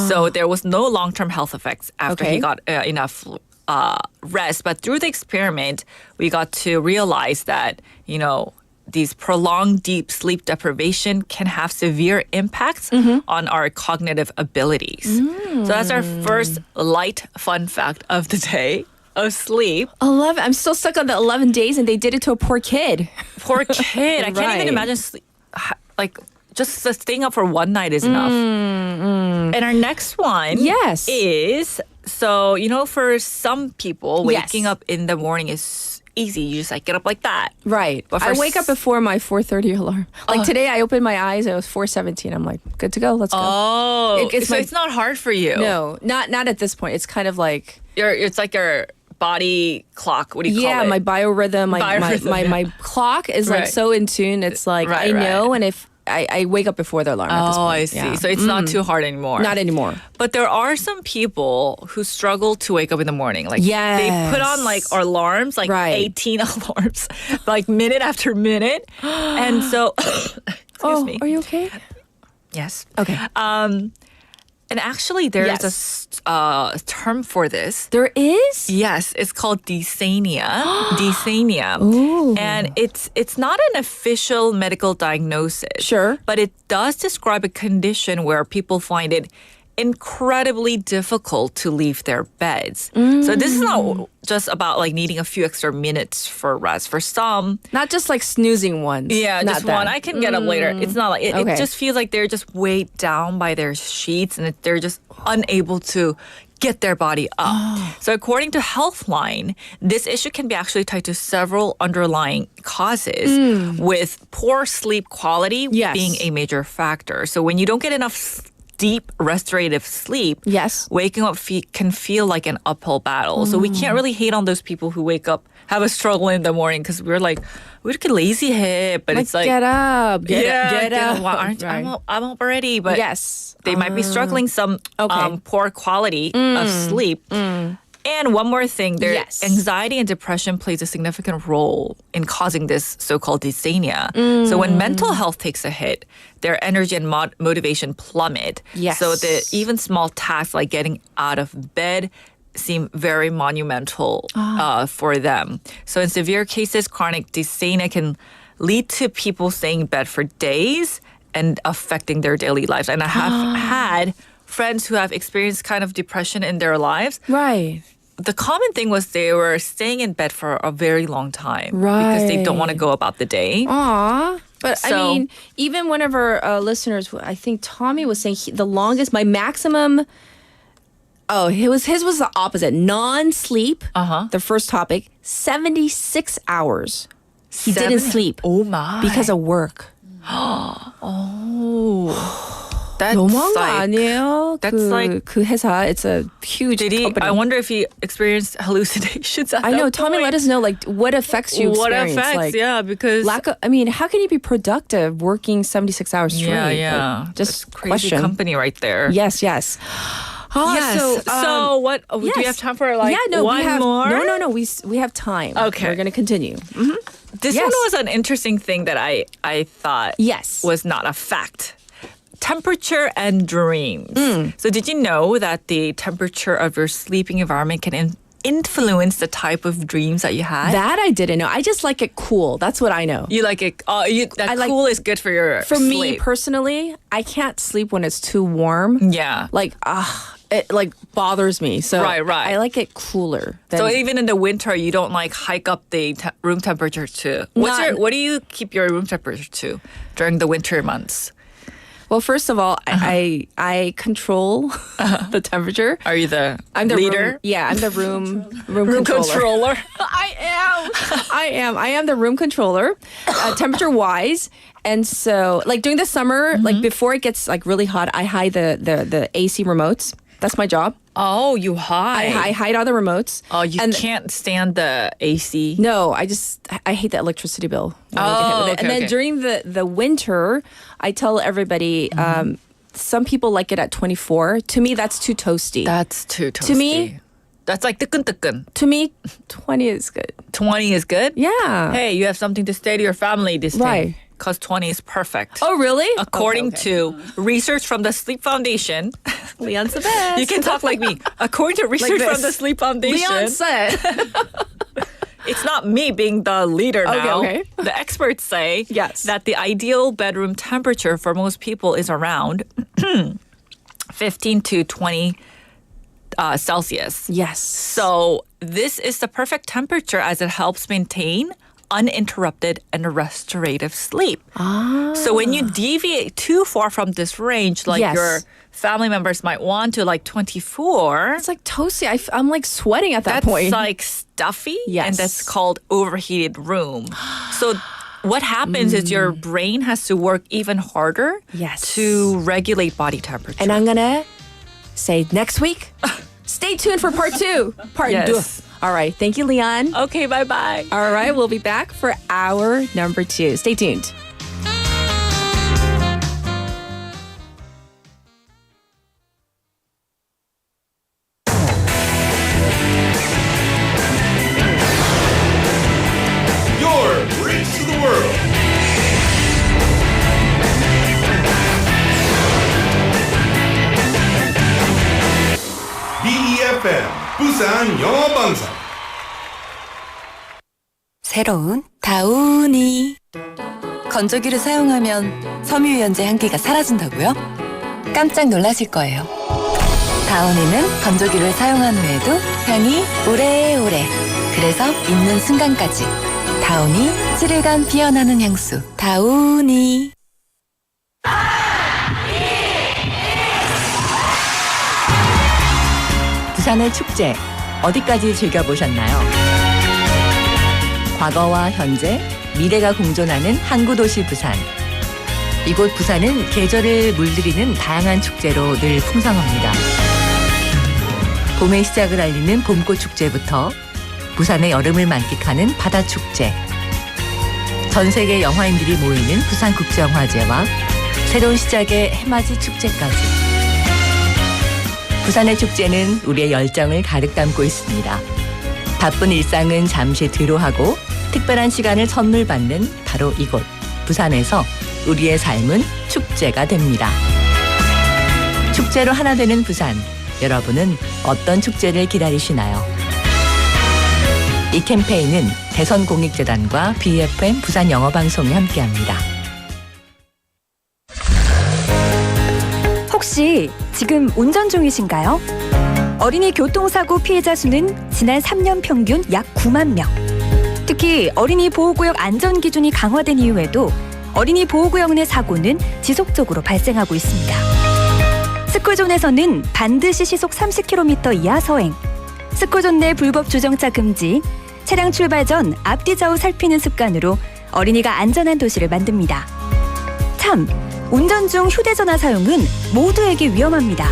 So there was no long-term health effects after he got enough rest. But through the experiment, we got to realize that, these prolonged deep sleep deprivation can have severe impacts on our cognitive abilities. So that's our first light fun fact of the day of sleep. 11. I'm still stuck on the 11 days, and they did it to a poor kid. Poor kid. I can't even imagine just staying up for one night is enough. And our next one is, for some people, waking up in the morning is easy. You just get up like that. Right. But I wake up before my 4:30 alarm. Like today, I opened my eyes. It was 4:17. I'm like, good to go. Let's go. Oh, it's not hard for you. No, not at this point. It's kind of like it's like your body clock. What do you call it? Yeah, my biorhythm. My clock is like so in tune. It's like I know, and if I wake up before the alarm at this point. I see. Yeah. So it's not too hard anymore. Not anymore. But there are some people who struggle to wake up in the morning. Like they put on alarms, 18 alarms, minute after minute. And so excuse me. Are you okay? Yes. Okay. And actually, there's a term for this. There is? Yes, it's called dysania. Dysania. Ooh. And it's not an official medical diagnosis. Sure. But it does describe a condition where people find it incredibly difficult to leave their beds. So this is not just about needing a few extra minutes for rest. For some, not just snoozing ones. Yeah, not just that. one. I can get up later. It's not like it just feels like they're just weighed down by their sheets and they're just unable to get their body up. So according to Healthline, this issue can be actually tied to several underlying causes, with poor sleep quality being a major factor. So when you don't get enough deep restorative sleep, waking up can feel like an uphill battle. So we can't really hate on those people who wake up, have a struggle in the morning, because we're like, we're lazy here, but it's like, get up, get up. Well, I'm up already, but they might be struggling some poor quality of sleep. And one more thing, anxiety and depression plays a significant role in causing this so-called dysania. So when mental health takes a hit, their energy and motivation plummet. So the even small tasks like getting out of bed seem very monumental for them. So in severe cases, chronic dysania can lead to people staying in bed for days and affecting their daily lives. And I have had friends who have experienced kind of depression in their lives. Right. The common thing was they were staying in bed for a very long time because they don't want to go about the day. Aww. But I mean, even one of our listeners, I think Tommy was saying the longest, my maximum. Oh, his was the opposite. Non-sleep. The first topic, 76 hours. He didn't sleep. Oh my. Because of work. That's 너무한 거 아니에요? That's 그 회사, it's a huge company. I wonder if he experienced hallucinations at I know. that Tommy, point. let us know what affects you. What experience. affects? Because how can you be productive working 76 hours straight? Yeah. Just That's crazy question. company right there. Yes. Yes. So what? Do you have time for like one more? No. We have time. Okay. We're gonna continue. Mm-hmm. This Yes. one was an interesting thing that I thought Yes. was not a fact. Temperature and dreams. So did you know that the temperature of your sleeping environment can influence the type of dreams that you had? That I didn't know. I just like it cool. That's what I know. You like it? Cool is good for your For me sleep. personally, I can't sleep when it's too warm. Yeah. Like, it like bothers me. So Right. I like it cooler. So even in the winter, you don't like hike up the room temperature to. What do you keep your room temperature to during the winter months? well, first of all, I control the temperature. Are you I'm the leader? I'm the room controller. I am the room controller, temperature wise. And so, like during the summer, like before it gets like really hot, I hide the AC remotes. That's my job. Oh, you hide. I hide all the remotes. Oh, you can't stand the AC. No, I hate the electricity bill. when I get hit with it. okay, And then okay. during the winter, I tell everybody. Some people like it at 24. To me, that's too toasty. That's too toasty. To me, that's like 뜨끈뜨끈. To me, 20 is good. 20 is good? Yeah. Hey, you have something to say to your family this Right. day. Because 20 is perfect. Oh, really? According to research from the Sleep Foundation, Leon's the best. you can talk like me. According to research this. from the Sleep Foundation, Leon said. it's not me being the leader now. Okay. The experts say Yes. that the ideal bedroom temperature for most people is around 15 to 20 Celsius. Yes. So this is the perfect temperature as it helps maintain uninterrupted and restorative sleep. So when you deviate too far from this range, like Yes. your family members might want to like 24, It's like toasty. I'm like sweating at that that's point. like stuffy. Yes. And that's called overheated room. So what happens is your brain has to work even harder Yes. to regulate body temperature. And I'm going to say next week, stay tuned for part 2. Part Yes. 2. All right. Thank you, Leon. Okay, bye-bye. All right. We'll be back for hour number 2. Stay tuned. Your bridge to the world. BFM 부산 영어방송. 새로운 다우니. 건조기를 사용하면 섬유유연제 향기가 사라진다고요? 깜짝 놀라실 거예요. 다우니는 건조기를 사용한 후에도 향이 오래오래. 그래서 입는 순간까지. 다우니 7일간 피어나는 향수. 다우니. 부산의 축제 어디까지 즐겨보셨나요? 과거와 현재, 미래가 공존하는 항구도시 부산. 이곳 부산은 계절을 물들이는 다양한 축제로 늘 풍성합니다. 봄의 시작을 알리는 봄꽃 축제부터 부산의 여름을 만끽하는 바다 축제, 전 세계 영화인들이 모이는 부산국제영화제와 새로운 시작의 해맞이 축제까지. 부산의 축제는 우리의 열정을 가득 담고 있습니다. 바쁜 일상은 잠시 뒤로하고 특별한 시간을 선물 받는 바로 이곳 부산에서 우리의 삶은 축제가 됩니다. 축제로 하나 되는 부산. 여러분은 어떤 축제를 기다리시나요? 이 캠페인은 대선공익재단과 bfm 부산영어방송이 함께합니다. 혹시 지금 운전 중이신가요? 어린이 교통사고 피해자 수는 지난 3년 평균 약 9만 명. 특히 어린이 보호구역 안전기준이 강화된 이후에도 어린이 보호구역 내 사고는 지속적으로 발생하고 있습니다. 스쿨존에서는 반드시 시속 30km 이하 서행, 스쿨존 내 불법 주정차 금지, 차량 출발 전 앞뒤 좌우 살피는 습관으로 어린이가 안전한 도시를 만듭니다. 참, 운전 중 휴대전화 사용은 모두에게 위험합니다.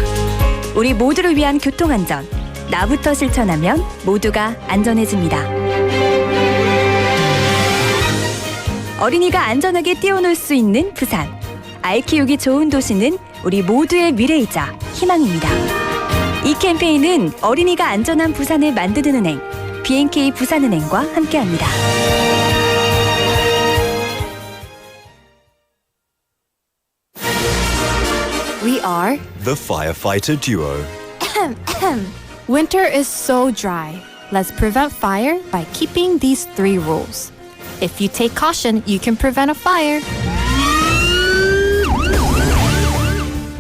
우리 모두를 위한 교통안전, 나부터 실천하면 모두가 안전해집니다. 어린이가 안전하게 뛰어놀 수 있는 부산. 아이 키우기 좋은 도시는 우리 모두의 미래이자 희망입니다. 캠페인은 어린이가 안전한 부산을 만드는 은행 B&K 부산은행과 함께합니다. We are the firefighter duo. Winter is so dry. Let's prevent fire by keeping these 3 rules. If you take caution, you can prevent a fire.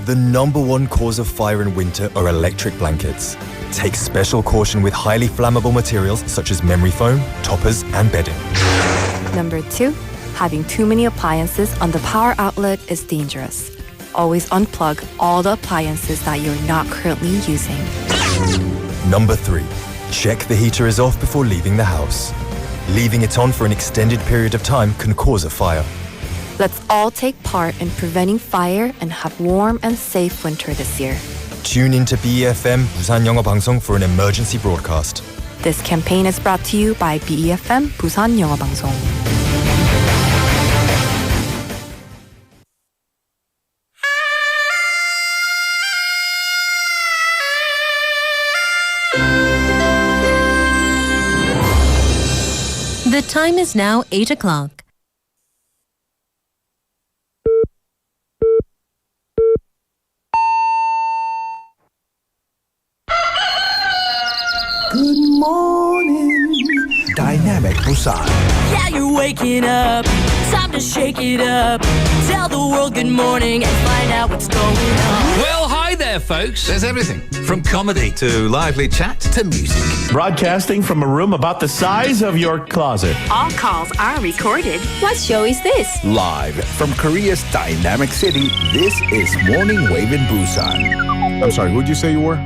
The number one cause of fire in winter are electric blankets. Take special caution with highly flammable materials such as memory foam, toppers, and bedding. Number 2, having too many appliances on the power outlet is dangerous. Always unplug all the appliances that you're not currently using. Number 3, check the heater is off before leaving the house. Leaving it on for an extended period of time can cause a fire. Let's all take part in preventing fire and have warm and safe winter this year. Tune into BFM 부산영어방송 for an emergency broadcast. This campaign is brought to you by befm 부산영어방송. The time is now 8 o'clock. Good morning, Dynamic Busan. Yeah, you're waking up. Time to shake it up. Tell the world good morning and find out what's going on. Well, hi there, folks. There's everything from comedy to lively chat to music. Broadcasting from a room about the size of your closet. All calls are recorded. What show is this? Live from Korea's dynamic city, this is Morning Wave in Busan. I'm sorry, who'd you say you were?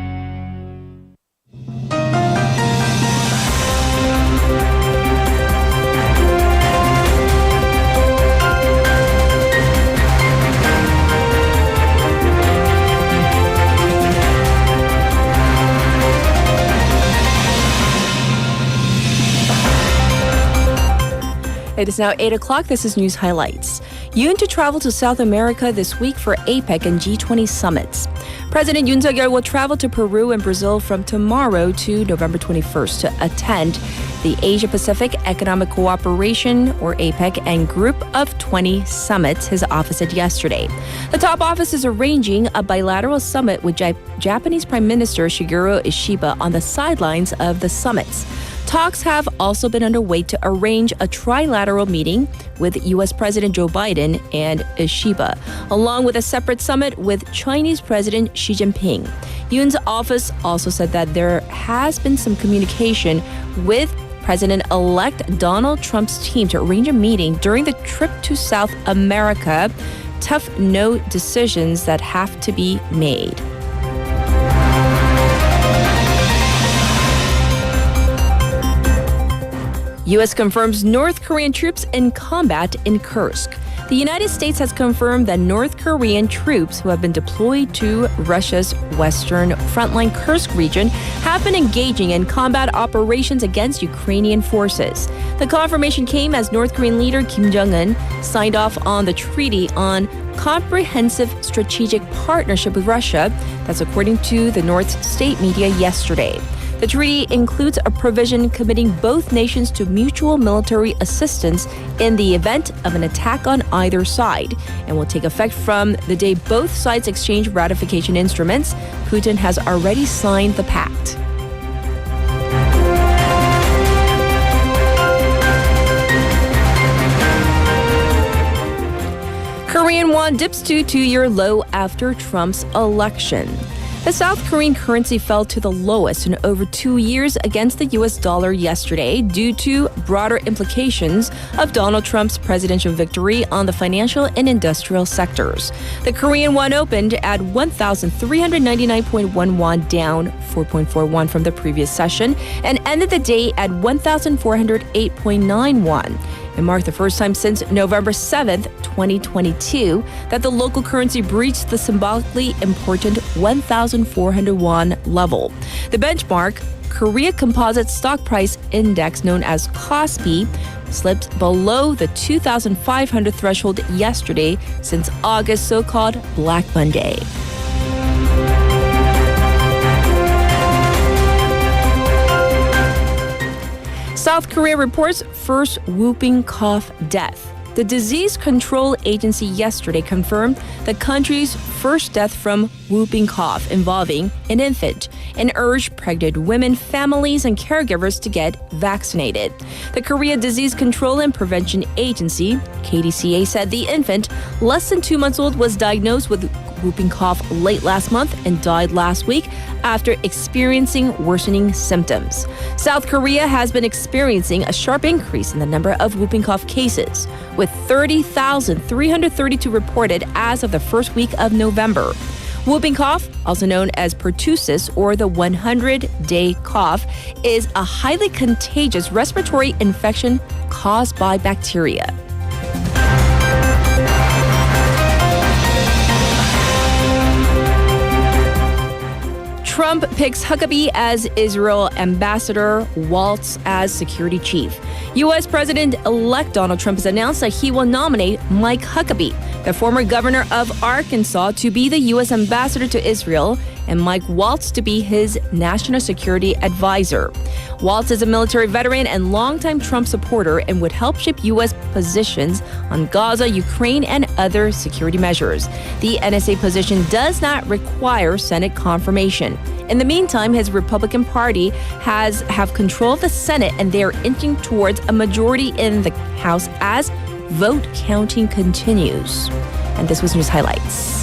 It is now 8 o'clock. This is News Highlights. Yoon to travel to South America this week for APEC and G20 summits. President Yoon Suk-yeol will travel to Peru and Brazil from tomorrow to November 21st to attend the Asia-Pacific Economic Cooperation, or APEC, and Group of 20 summits, his office said yesterday. The top office is arranging a bilateral summit with Japanese Prime Minister Shigeru Ishiba on the sidelines of the summits. Talks have also been underway to arrange a trilateral meeting with U.S. President Joe Biden and Ishiba, along with a separate summit with Chinese President Xi Jinping. Yoon's office also said that there has been some communication with President-elect Donald Trump's team to arrange a meeting during the trip to South America. Tough no decisions that have to be made. U.S. confirms North Korean troops in combat in Kursk. The United States has confirmed that North Korean troops who have been deployed to Russia's western frontline Kursk region have been engaging in combat operations against Ukrainian forces. The confirmation came as North Korean leader Kim Jong-un signed off on the Treaty on Comprehensive Strategic Partnership with Russia. That's according to the North state media yesterday. The treaty includes a provision committing both nations to mutual military assistance in the event of an attack on either side and will take effect from the day both sides exchange ratification instruments. Putin has already signed the pact. Korean won dips to two-year low after Trump's election. The South Korean currency fell to the lowest in over 2 years against the U.S. dollar yesterday due to broader implications of Donald Trump's presidential victory on the financial and industrial sectors. The Korean won opened at 1,399.1 won, down 4.4 won from the previous session, and ended the day at 1,408.9 won. It marked the first time since November 7th, 2022, that the local currency breached the symbolically important 1,400 won level. The benchmark, Korea Composite Stock Price Index, known as KOSPI, slipped below the 2,500 threshold yesterday since August's so-called Black Monday. South Korea reports first whooping cough death. The Disease Control Agency yesterday confirmed the country's first death from whooping cough involving an infant and urged pregnant women, families, and caregivers to get vaccinated. The Korea Disease Control and Prevention Agency, KDCA, said the infant, less than 2 months old, was diagnosed with whooping cough late last month and died last week after experiencing worsening symptoms. South Korea has been experiencing a sharp increase in the number of whooping cough cases, with 30,332 reported as of the first week of November. Whooping cough, also known as pertussis or the 100-day cough, is a highly contagious respiratory infection caused by bacteria. Trump picks Huckabee as Israel ambassador, Waltz as security chief. U.S. President-elect Donald Trump has announced that he will nominate Mike Huckabee, the former governor of Arkansas, to be the U.S. ambassador to Israel, and Mike Waltz to be his national security advisor. Waltz is a military veteran and longtime Trump supporter and would help shape U.S. positions on Gaza, Ukraine, and other security measures. The NSA position does not require Senate confirmation. In the meantime, his Republican Party have control of the Senate, and they are inching towards a majority in the House as vote counting continues. And this was news highlights.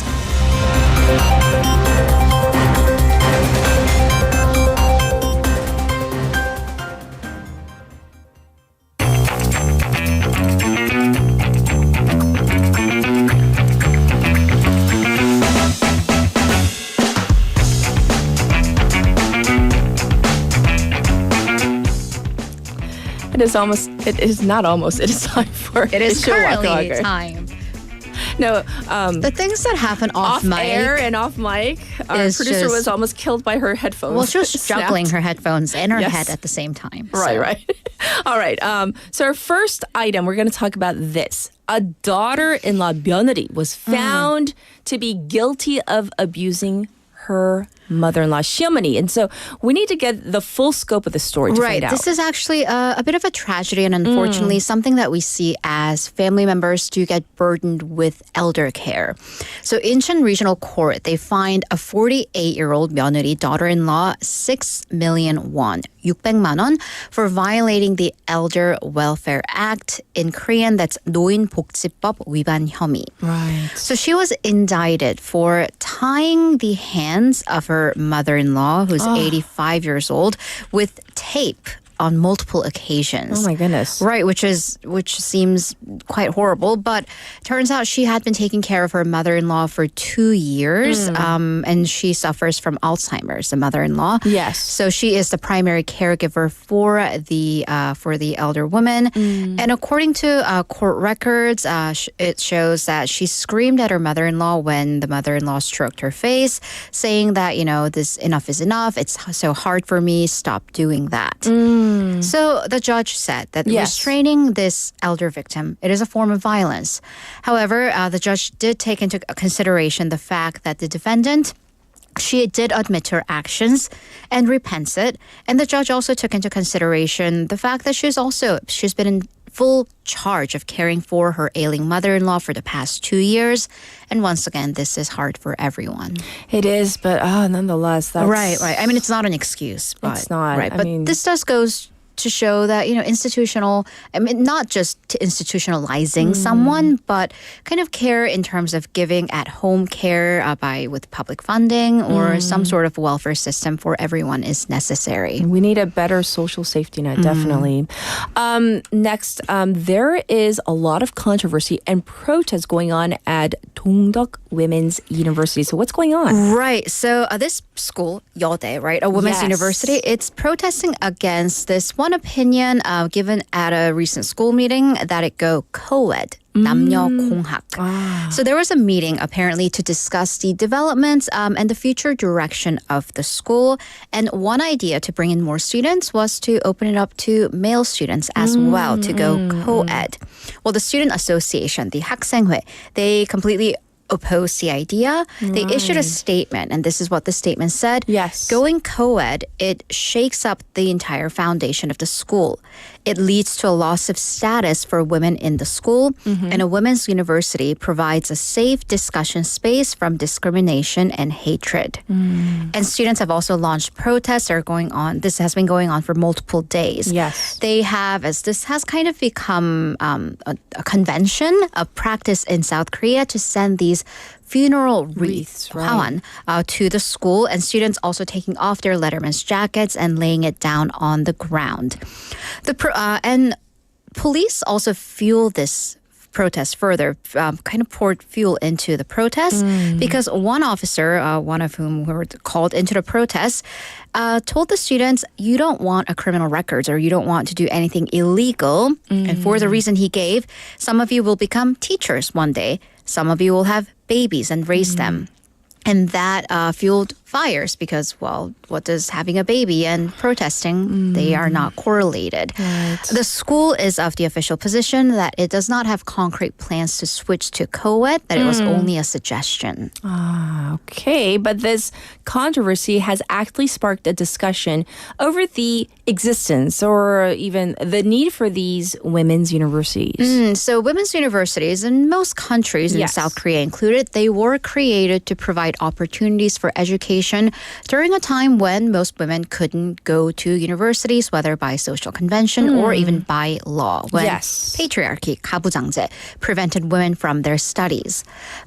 It is time for It is Waglwa글. currently time. No, the things that happen off mic, air and off mic. Our producer was almost killed by her headphones. Well, she was juggling Snapped. her headphones and her Yes. head at the same time. Right. All right. So our first item, we're going to talk about this. A daughter-in-law, 며느리, was found to be guilty of abusing her mother-in-law, 시어머니. And so we need to get the full scope of the story to find out. This is actually a bit of a tragedy and unfortunately something that we see as family members do get burdened with elder care. So Incheon Regional Court, they fined a 48-year-old 며느리 daughter-in-law 6 million won, 600만 원, for violating the Elder Welfare Act. In Korean, that's 노인복지법 위반 혐의. Right. So she was indicted for tying the hands of her mother-in-law, who's 85 years old, with tape on multiple occasions. Oh my goodness. Right, which seems quite horrible, but turns out she had been taking care of her mother-in-law for 2 years, and she suffers from Alzheimer's, the mother-in-law. Yes. So she is the primary caregiver for the elder woman. And according to court records, it shows that she screamed at her mother-in-law when the mother-in-law stroked her face, saying that, this enough is enough. It's so hard for me. Stop doing that. So the judge said that restraining this elder victim, it is a form of violence. However, the judge did take into consideration the fact that the defendant, she did admit to her actions and repents it. And the judge also took into consideration the fact that she's been in full charge of caring for her ailing mother-in-law for the past 2 years. And once again, this is hard for everyone. It is, but nonetheless, that's... Right. I mean, it's not an excuse. But, It's not. Right. I But mean- this does goes to show that, not just to institutionalizing someone, but kind of care in terms of giving at-home care with public funding or some sort of welfare system for everyone is necessary. We need a better social safety net, definitely. Next, there is a lot of controversy and protests going on at 동덕 Women's University. So what's going on? Right. So this school, 여대, right, a women's Yes. university, it's protesting against this one opinion given at a recent school meeting that it go co-ed. 남녀공학. So there was a meeting apparently to discuss the developments and the future direction of the school. And one idea to bring in more students was to open it up to male students as well to go co-ed. Well, the student association, the 학생회, they completely opposed the idea. They issued a statement, and this is what the statement said. Yes. Going co-ed, it shakes up the entire foundation of the school. It leads to a loss of status for women in the school, and a women's university provides a safe discussion space from discrimination and hatred. And students have also launched protests that are going on. This has been going on for multiple days. Yes. They have, as this has kind of become a convention, a practice in South Korea to send these funeral wreaths to the school, and students also taking off their letterman's jackets and laying it down on the ground. And police also fuel this protest further, kind of poured fuel into the protest because one officer, one of whom were called into the protest, told the students, you don't want a criminal record or you don't want to do anything illegal. And for the reason he gave, some of you will become teachers one day. Some of you will have babies and raise them. And that fueled fires because, well, what does having a baby and protesting? They are not correlated. Right. The school is of the official position that it does not have concrete plans to switch to co-ed, that it was only a suggestion. Okay, but this controversy has actually sparked a discussion over the existence or even the need for these women's universities. So women's universities in most countries, in South Korea included, they were created to provide opportunities for education during a time when most women couldn't go to universities, whether by social convention or even by law, when patriarchy, 가부장제, prevented women from their studies.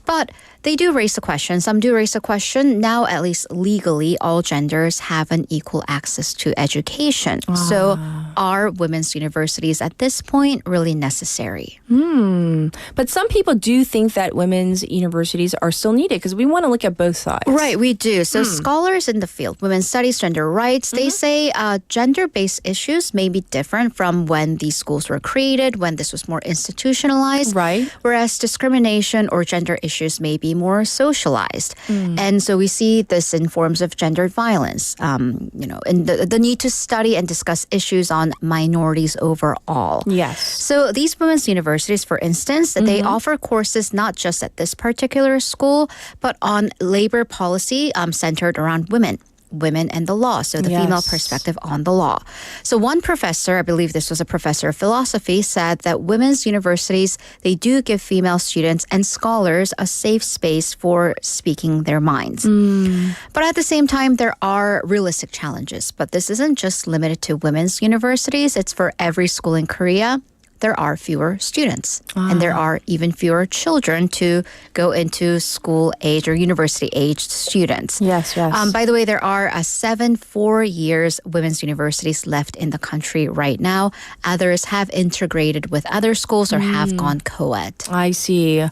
But they do raise the question, some do raise the question, now at least legally, all genders have an equal access to education. So are women's universities at this point really necessary? But some people do think that women's universities are still needed because we want to look at both sides. Right, we do. So scholars in the field, women's studies, gender rights, they say gender-based issues may be different from when these schools were created, when this was more institutionalized. Right. Whereas discrimination or gender issues may be more socialized. And so we see this in forms of gendered violence, and the need to study and discuss issues on minorities overall. Yes. So these women's universities, for instance, they offer courses not just at this particular school, but on labor policy centered around women and the law, so the female perspective on the law. So one professor, I believe this was a professor of philosophy, said that women's universities, they do give female students and scholars a safe space for speaking their minds. But at the same time, there are realistic challenges. But this isn't just limited to women's universities. It's for every school in Korea. There are fewer students and there are even fewer children to go into school age or university aged students. Yes. By the way, there are 7 4-year women's universities left in the country right now. Others have integrated with other schools or have gone co-ed. I see.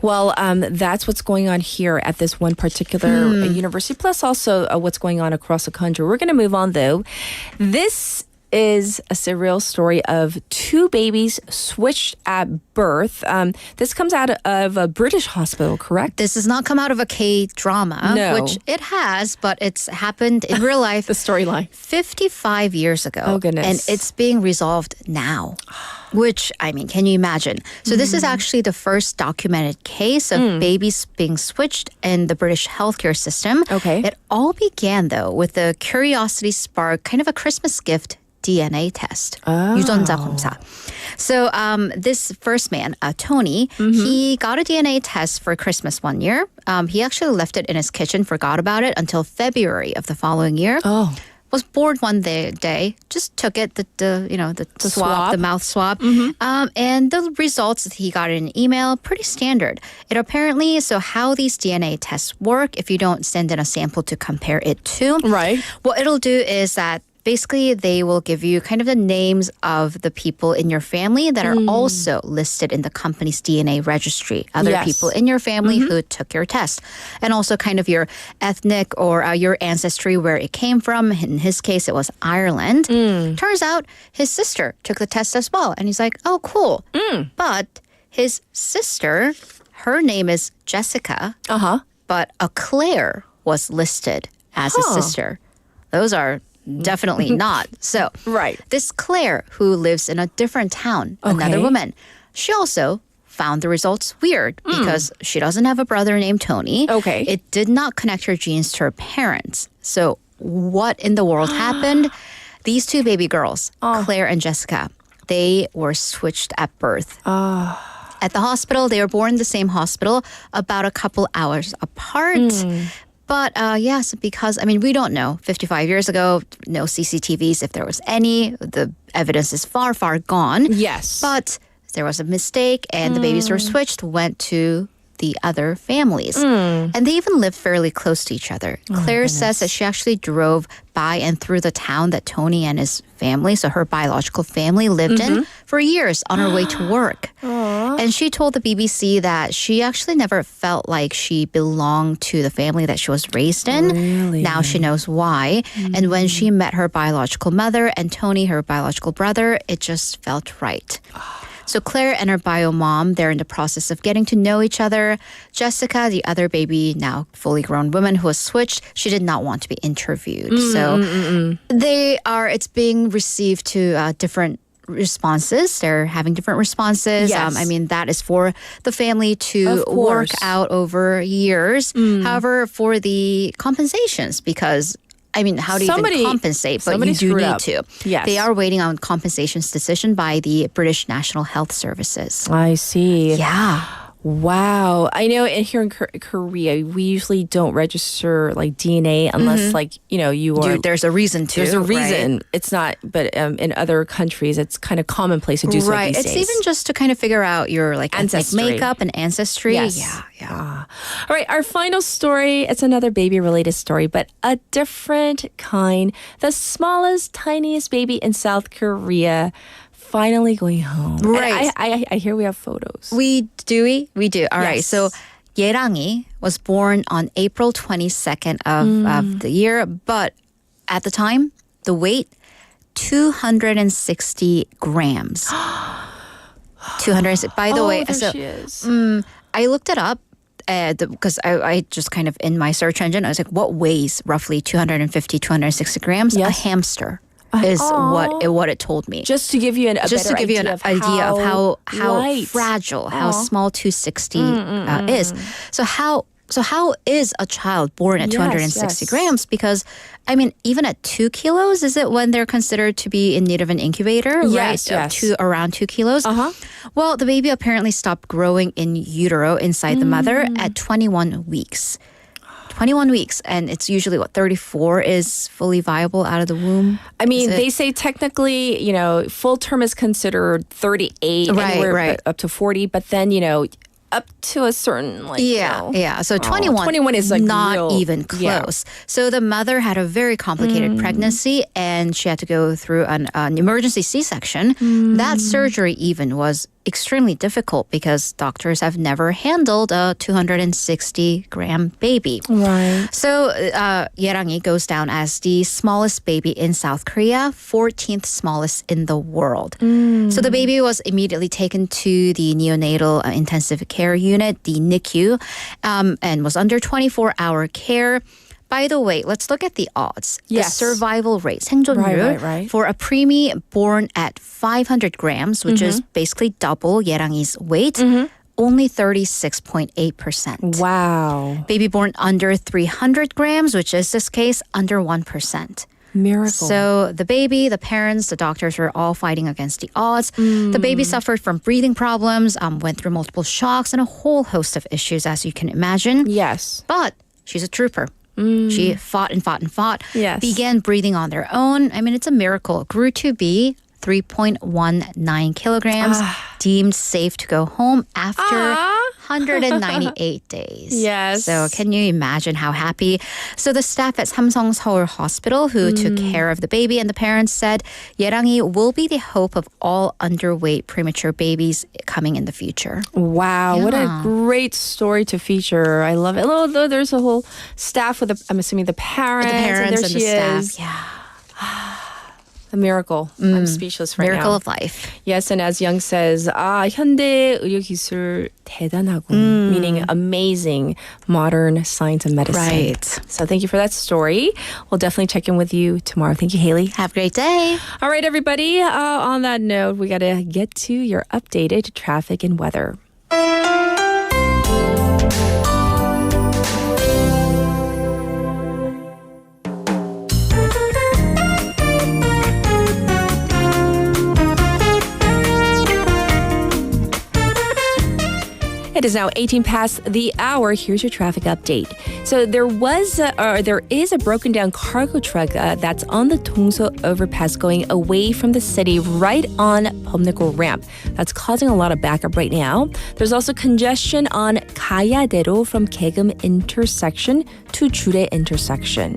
Well, that's what's going on here at this one particular university, plus also what's going on across the country. We're going to move on, though. This is a surreal story of 2 babies switched at birth. This comes out of a British hospital, correct? This does not come out of a K-drama, which it has, but it's happened in real life. The storyline. 55 years ago. Oh, goodness. And it's being resolved now. Which, I mean, can you imagine? So this is actually the first documented case of babies being switched in the British healthcare system. Okay. It all began, though, with the curiosity spark, kind of a Christmas gift DNA test. 유전자 검사. So this first man, Tony, he got a DNA test for Christmas one year. He actually left it in his kitchen, forgot about it until February of the following year. Was bored one day, just took it, the swab, the mouth swab, and the results that he got in an email, pretty standard. It apparently, so how these DNA tests work, if you don't send in a sample to compare it to, what it'll do is that basically, they will give you kind of the names of the people in your family that are also listed in the company's DNA registry. Other people in your family who took your test. And also kind of your ethnic or your ancestry, where it came from. In his case, it was Ireland. Turns out his sister took the test as well. And he's like, oh, cool. But his sister, her name is Jessica. But a Claire was listed as his sister. Those are definitely not. So, this Claire, who lives in a different town, another woman, she also found the results weird because she doesn't have a brother named Tony. Okay. It did not connect her genes to her parents. So what in the world happened? These two baby girls, Claire and Jessica, they were switched at birth. At the hospital, they were born in the same hospital, about a couple hours apart. But yes, because, I mean, we don't know. 55 years ago, no CCTVs, if there was any. The evidence is far, far gone. Yes. But there was a mistake, and the babies were switched, went to the other families. And they even lived fairly close to each other. Claire says that she actually drove by and through the town that Tony and his family, so her biological family, lived in for years on her way to work. And she told the BBC that she actually never felt like she belonged to the family that she was raised in. Really? Now she knows why. And when she met her biological mother and Tony, her biological brother, it just felt right. So Claire and her bio mom, they're in the process of getting to know each other. Jessica, the other baby, now fully grown woman who was switched, she did not want to be interviewed. It's being received to different responses. They're having different responses. Yes. I mean, that is for the family to work out over years. However, for the compensations, because I mean, how do you even compensate? But you do need to. Yes. They are waiting on compensations decision by the British National Health Services. I see. Yeah. Wow. I know here in Korea, we usually don't register like DNA unless you are. There's a reason to. There's a reason. Right? It's not, but in other countries, it's kind of commonplace to do so these days. It's even just to kind of figure out your ancestry. ethnic makeup and ancestry. Yes. Yeah. All right. Our final story, it's another baby related story, but a different kind. The smallest, tiniest baby in South Korea finally going home. Right. I hear we have photos. We do. All right. Yes. So Yerangi was born on April 22nd of the year, but at the time, the weight, 260 grams. 260. By the way, there she is. I looked it up because I just kind of in my search engine, I was like, what weighs roughly 250, 260 grams? Yes. A hamster. Is what it told me. Just to give you an idea of how light. fragile, how small 260 is. So how is a child born at 260 grams? Because I mean, even at 2 kilos, is it when they're considered to be in need of an incubator? Yes, right? yes. Around 2 kilos. Well, the baby apparently stopped growing in utero inside the mother at 21 weeks. 21 weeks, and it's usually 34 is fully viable out of the womb. I mean, they say technically, full term is considered 38, anywhere up to 40, but then, up to a certain So 21 is like not even close. So the mother had a very complicated pregnancy, and she had to go through an emergency C-section. That surgery even was extremely difficult because doctors have never handled a 260-gram baby. Right. So Yerangi goes down as the smallest baby in South Korea, 14th smallest in the world. So the baby was immediately taken to the neonatal intensive care unit, the NICU, and was under 24-hour care. By the way, let's look at the odds. Yes. The survival rate, 생존율, right. for a preemie born at 500 grams, which is basically double Yerangi's weight, only 36.8%. Wow. Baby born under 300 grams, which is this case, under 1%. Miracle. So the baby, the parents, the doctors were all fighting against the odds. The baby suffered from breathing problems, went through multiple shocks, and a whole host of issues, as you can imagine. Yes. But she's a trooper. She fought and fought and fought. Yes. Began breathing on their own. I mean, it's a miracle. Grew to be 3.19 kilograms. Deemed safe to go home after 198 days. Yes. So can you imagine how happy? So the staff at Samsung Seoul Hospital who took care of the baby and the parents said Yerangi will be the hope of all underweight premature babies coming in the future. Wow, what a great story to feature. I love it. Although there's a whole staff with, I'm assuming, the parents. And there she the staff. is. Yeah. A miracle. I'm speechless right Miracle now. of life. Yes, and as Young says, 현대 의료기술 대단하군, meaning amazing modern science and medicine. Right. So thank you for that story. We'll definitely check in with you tomorrow. Thank you, Haley. Have a great day. All right, everybody. On that note, we got to get to your updated traffic and weather. It is now 18 past the hour. Here's your traffic update. So there is a broken down cargo truck that's on the Dongso overpass going away from the city right on Pomneko ramp. That's causing a lot of backup right now. There's also congestion on Gayadero from Kaegum intersection to Jure intersection.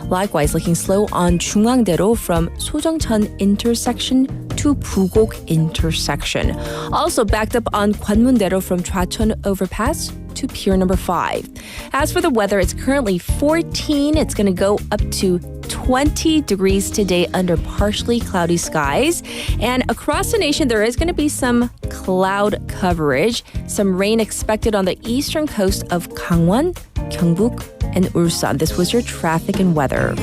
Likewise, looking slow on Jungangdero from Sojongcheon intersection to Bugok intersection. Also backed up on Gwanmun-dero from Chwacheon overpass to Pier number 5. As for the weather, it's currently 14. It's going to go up to 20 degrees today under partially cloudy skies. And across the nation, there is going to be some cloud coverage. Some rain expected on the eastern coast of Gangwon, Gyeongbuk, and Ulsan. This was your traffic and weather.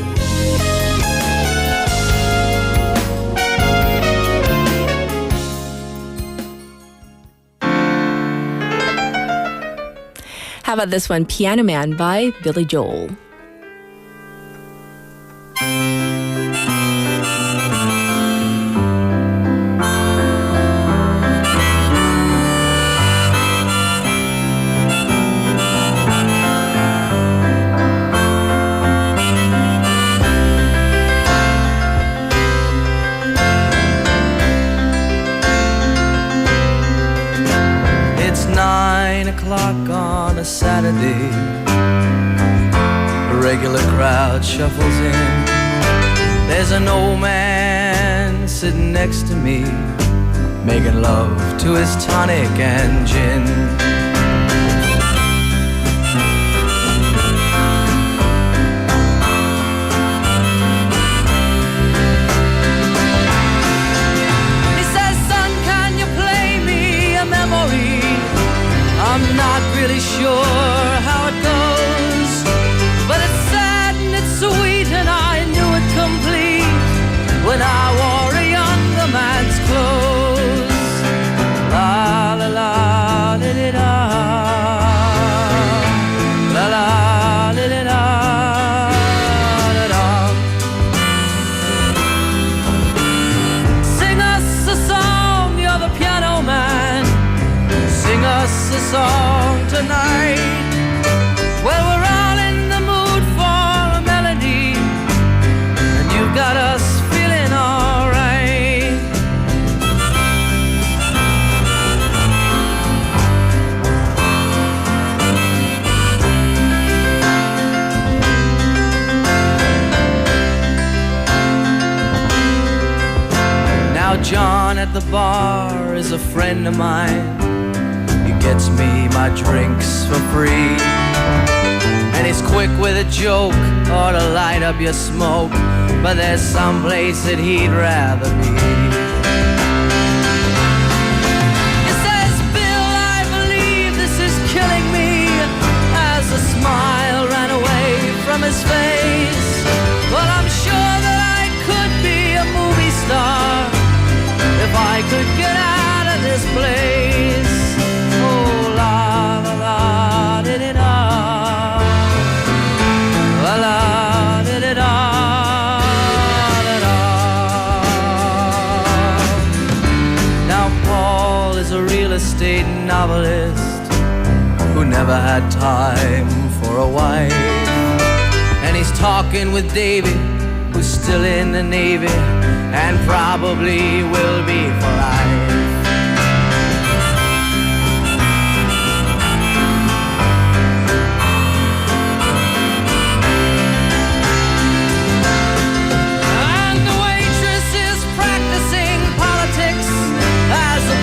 How about this one, Piano Man by Billy Joel. It's 9 o'clock on a Saturday. The regular crowd shuffles in. There's an old man sitting next to me, making love to his tonic and gin. He says, son, can you play me a memory? I'm not really sure how it goes, but it's sad and it's sweet, and I knew it complete when I wore a younger man's clothes. La la la li li da, la la li li da, da da. Sing us a song, you're the piano man. Sing us a song tonight. Well, we're all in the mood for a melody, and you've got us feeling all right. Now John at the bar is a friend of mine. Gets me my drinks for free, and he's quick with a joke or to light up your smoke, but there's some place that he'd rather be. He says, Bill, I believe this is killing me, as a smile ran away from his face. Well, I'm sure that I could be a movie star if I could get out of this place. Oh, la la la di di da, la la di di da, da da. Now Paul is a real estate novelist who never had time for a wife, and he's talking with David, who's still in the Navy and probably will be for life.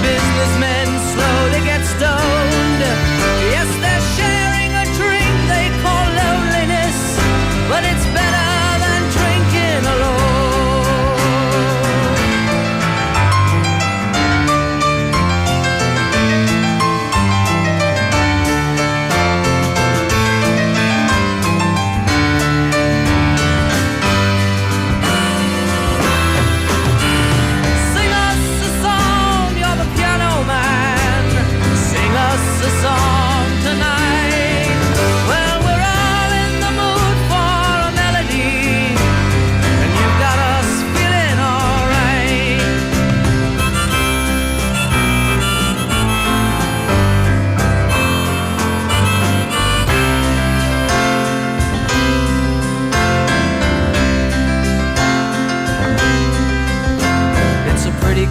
Businessmen slowly get stoned. Yes, they're sharing a drink they call loneliness, but it's better than drinking alone.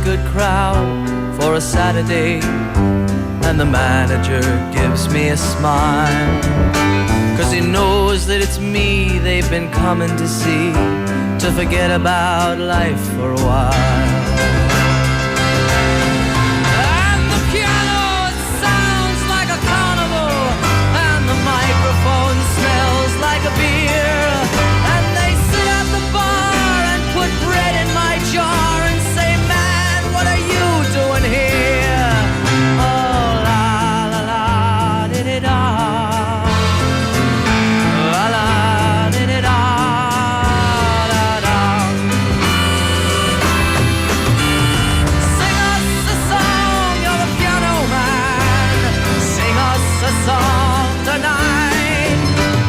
good crowd for a Saturday, and the manager gives me a smile, 'cause he knows that it's me they've been coming to see, to forget about life for a while. And the piano, it sounds like a carnival, and the microphone smells like a beer, and they sit at the bar and put bread in my jar and say, man, what are you doing here? Oh, la la la, di-di-da. La la, di-di-da, da-da. Sing us a song, you're the piano man. Sing us a song tonight.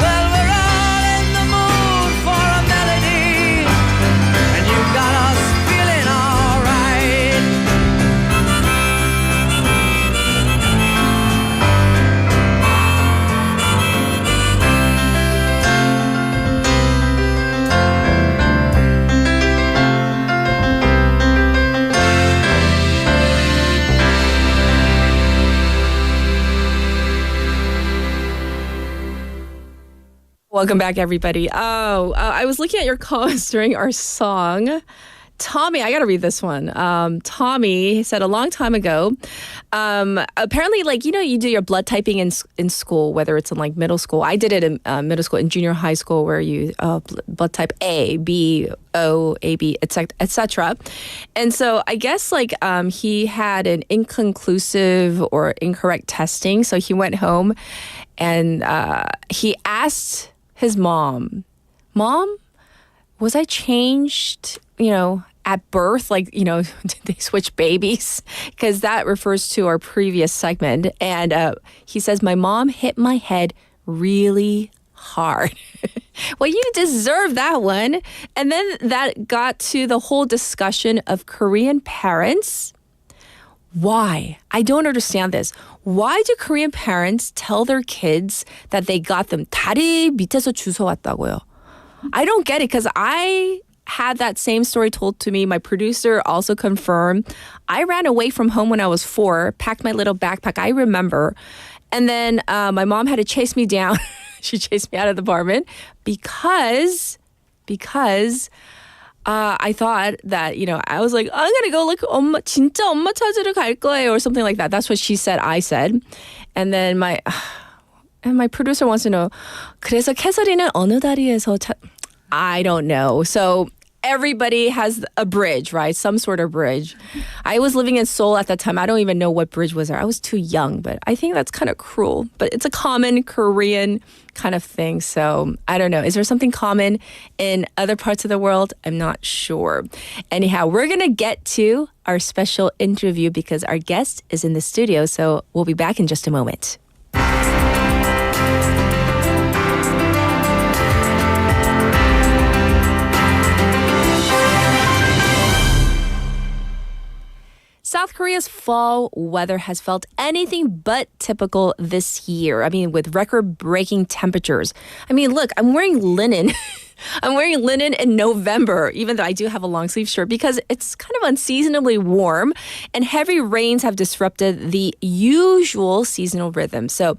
Well, we're all in the mood for a melody, and you got us feeling all right. Welcome back, everybody. I was looking at your comments during our song. Tommy, I got to read this one. Tommy said a long time ago, apparently, like, you know, you do your blood typing in school, whether it's in like middle school. I did it in middle school, in junior high school, where you blood type A, B, O, AB, etc. And so I guess like he had an inconclusive or incorrect testing. So he went home and he asked his mom, was I changed, you know, at birth? Like, you know, did they switch babies? Because that refers to our previous segment. And he says, my mom hit my head really hard. Well, you deserve that one. And then that got to the whole discussion of Korean parents. Why? I don't understand this. Why do Korean parents tell their kids that they got them 다리 밑에서 주워왔다고요? I don't get it, because I had that same story told to me. My producer also confirmed. I ran away from home when I was 4, packed my little backpack, I remember. And then my mom had to chase me down. She chased me out of the apartment because I thought that, you know, I was like, I'm going to go look, 진짜 엄마 찾으러 갈 거예요, or something like that. That's what she said, I said. And then my producer wants to know, 그래서 캐서린은 어느 다리에서 I don't know. So everybody has a bridge, right? Some sort of bridge. I was living in Seoul at that time. I don't even know what bridge was there. I was too young, but I think that's kind of cruel. But it's a common Korean kind of thing. So I don't know. Is there something common in other parts of the world? I'm not sure. Anyhow, we're going to get to our special interview because our guest is in the studio. So we'll be back in just a moment. South Korea's fall weather has felt anything but typical this year. I mean, with record-breaking temperatures. I mean, look, I'm wearing linen. I'm wearing linen in November, even though I do have a long sleeve shirt, because it's kind of unseasonably warm, and heavy rains have disrupted the usual seasonal rhythm. So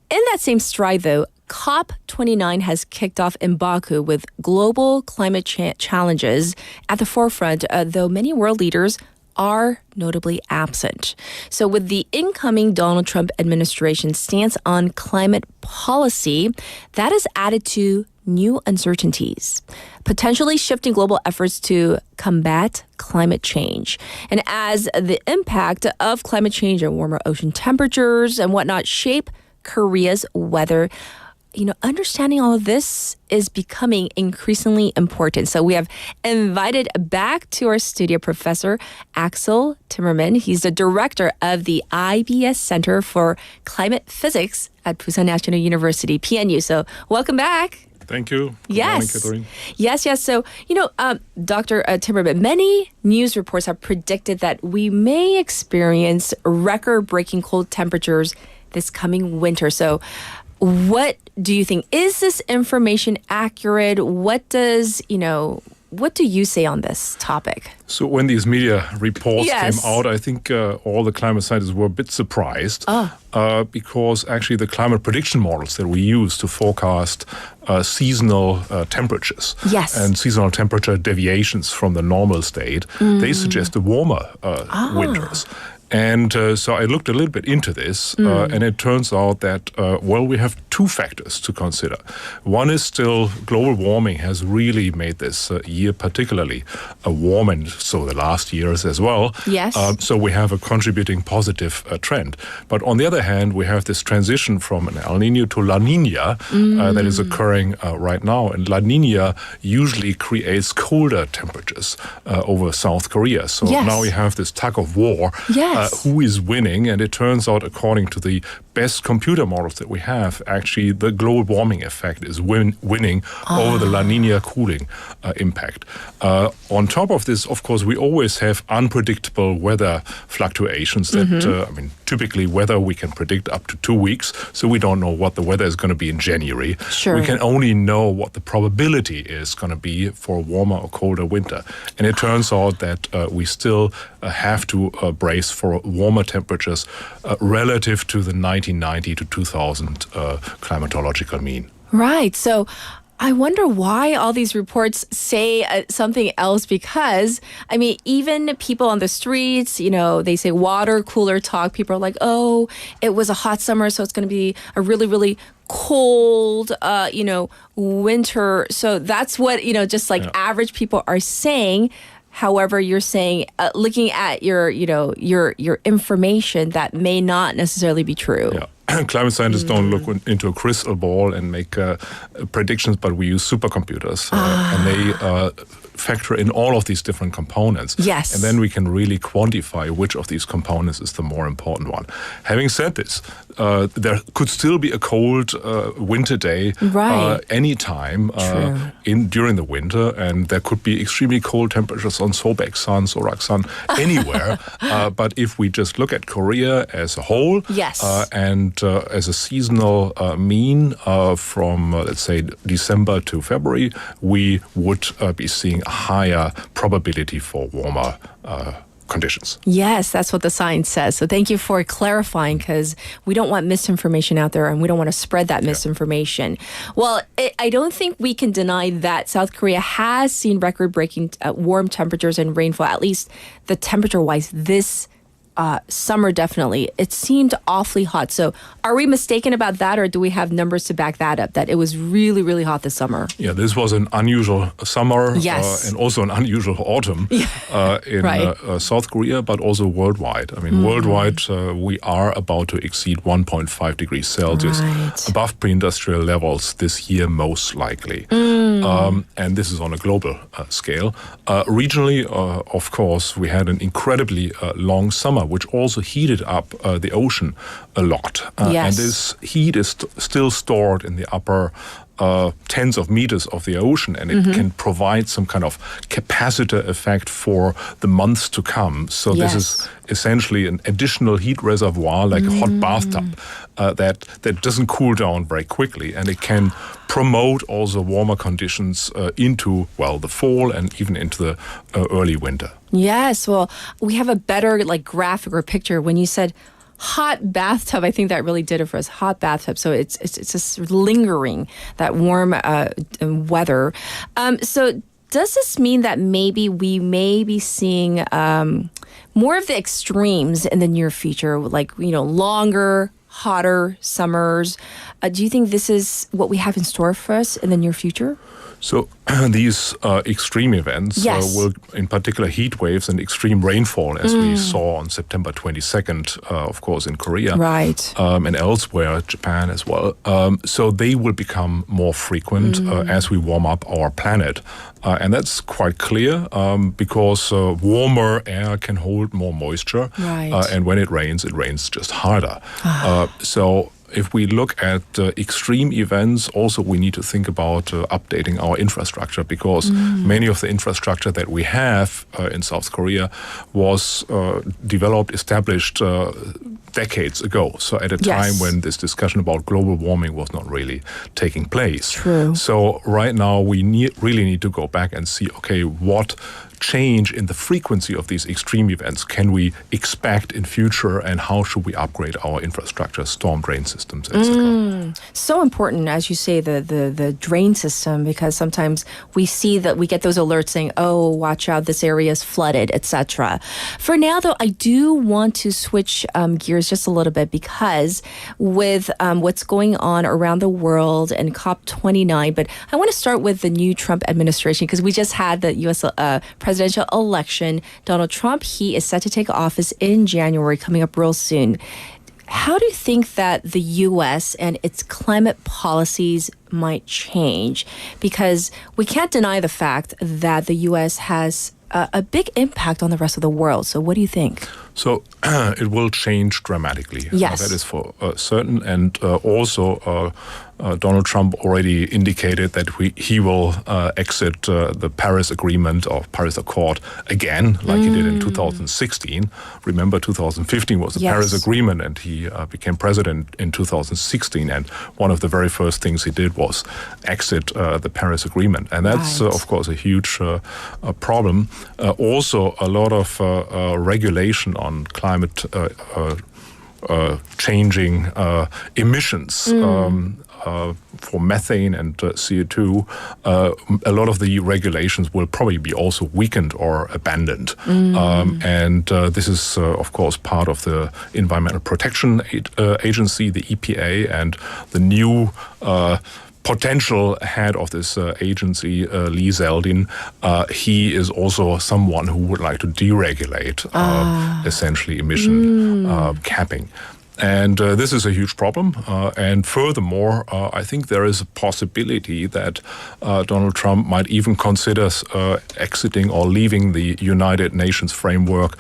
in that same stride, though, COP29 has kicked off in Baku with global climate challenges at the forefront, though many world leaders are notably absent. So with the incoming Donald Trump administration's stance on climate policy, that has added to new uncertainties, potentially shifting global efforts to combat climate change. And as the impact of climate change and warmer ocean temperatures and whatnot shape Korea's weather, you know, understanding all of this is becoming increasingly important. So we have invited back to our studio Professor Axel Timmermann. He's the director of the IBS Center for Climate Physics at Busan National University, PNU. So welcome back. Thank you. Yes. Good morning, Catherine. Yes. So, you know, Dr. Timmermann, many news reports have predicted that we may experience record-breaking cold temperatures this coming winter. So what do you think? Is this information accurate? What does, you know, what do you say on this topic? So when these media reports Yes. came out, I think all the climate scientists were a bit surprised because actually the climate prediction models that we use to forecast seasonal temperatures and seasonal temperature deviations from the normal state, they suggest warmer winters. And so I looked a little bit into this, and it turns out that, we have two factors to consider. One is still global warming has really made this year particularly warm, and so the last years as well. Yes. So we have a contributing positive trend. But on the other hand, we have this transition from an El Nino to La Nina that is occurring right now. And La Nina usually creates colder temperatures over South Korea. So now we have this tug of war. Who is winning? And it turns out, according to the best computer models that we have, actually the global warming effect is winning over the La Nina cooling impact. On top of this, of course, we always have unpredictable weather fluctuations that, typically weather we can predict up to 2 weeks, so we don't know what the weather is going to be in January. Sure. We can only know what the probability is going to be for a warmer or colder winter. And it turns out that we still have to brace for warmer temperatures relative to the 1990 to 2000 climatological mean. Right. So I wonder why all these reports say something else, because, I mean, even people on the streets, they say water cooler talk. People are like, oh, it was a hot summer, so it's going to be a really, really cold, winter. So that's what, just like average people are saying. However, you're saying, looking at your information, that may not necessarily be true. Yeah. Climate scientists don't look into a crystal ball and make predictions, but we use supercomputers, and they factor in all of these different components. Yes. And then we can really quantify which of these components is the more important one. Having said this, there could still be a cold winter day anytime during the winter, and there could be extremely cold temperatures on Sobaeksan, Soraksan, anywhere. But if we just look at Korea as a whole, and as a seasonal mean from, let's say, December to February, we would be seeing a higher probability for warmer conditions. Yes, that's what the science says. So thank you for clarifying, because we don't want misinformation out there, and we don't want to spread that misinformation. Well, I don't think we can deny that South Korea has seen record-breaking warm temperatures and rainfall, at least the temperature-wise this summer, definitely. It seemed awfully hot. So are we mistaken about that, or do we have numbers to back that up, that it was really, really hot this summer? Yeah, this was an unusual summer and also an unusual autumn in South Korea, but also worldwide. I mean, worldwide, we are about to exceed 1.5 degrees Celsius above pre-industrial levels this year, most likely. And this is on a global scale. Regionally, of course, we had an incredibly long summer, which also heated up the ocean a lot. And this heat is still stored in the upper tens of meters of the ocean, and it can provide some kind of capacitor effect for the months to come. So this is essentially an additional heat reservoir, like a hot bathtub, that doesn't cool down very quickly, and it can promote also warmer conditions into, the fall and even into the early winter. Yes, well, we have a better graphic or picture. When you said hot bathtub, I think that really did it for us. Hot bathtub. So it's just lingering, that warm weather. So does this mean that maybe we may be seeing more of the extremes in the near future, longer, hotter summers? Do you think this is what we have in store for us in the near future? So these extreme events will, in particular, heat waves and extreme rainfall, as we saw on September 22nd, of course, in Korea, and elsewhere, Japan as well. So they will become more frequent as we warm up our planet. And that's quite clear because warmer air can hold more moisture. And when it rains just harder. So if we look at extreme events, also we need to think about updating our infrastructure, because many of the infrastructure that we have in South Korea was established decades ago. So at a time when this discussion about global warming was not really taking place. True. So right now we really need to go back and see, okay, what change in the frequency of these extreme events can we expect in future, and how should we upgrade our infrastructure, storm drain systems, etc. So important, as you say, the drain system, because sometimes we see that we get those alerts saying, oh, watch out, this area is flooded, etc. For now, though, I do want to switch gears just a little bit, because with what's going on around the world and COP29, but I want to start with the new Trump administration, because we just had the U.S. presidential election. Donald Trump, he is set to take office in January, coming up real soon. How do you think that the U.S. and its climate policies might change? Because we can't deny the fact that the U.S. has a big impact on the rest of the world. So what do you think? So it will change dramatically. Yes. That is for certain. And also Donald Trump already indicated that he will exit the Paris Agreement or Paris Accord again, like he did in 2016. Remember, 2015 was the Paris Agreement, and he became president in 2016. And one of the very first things he did was exit the Paris Agreement. And that's, of course, a huge problem. Also, a lot of regulation on climate changing emissions for methane and CO2, a lot of the regulations will probably be also weakened or abandoned. And this is, of course, part of the Environmental Protection Agency, the EPA, and the new potential head of this agency, Lee Zeldin. He is also someone who would like to deregulate essentially emission capping. And this is a huge problem. And furthermore, I think there is a possibility that Donald Trump might even consider exiting or leaving the United Nations Framework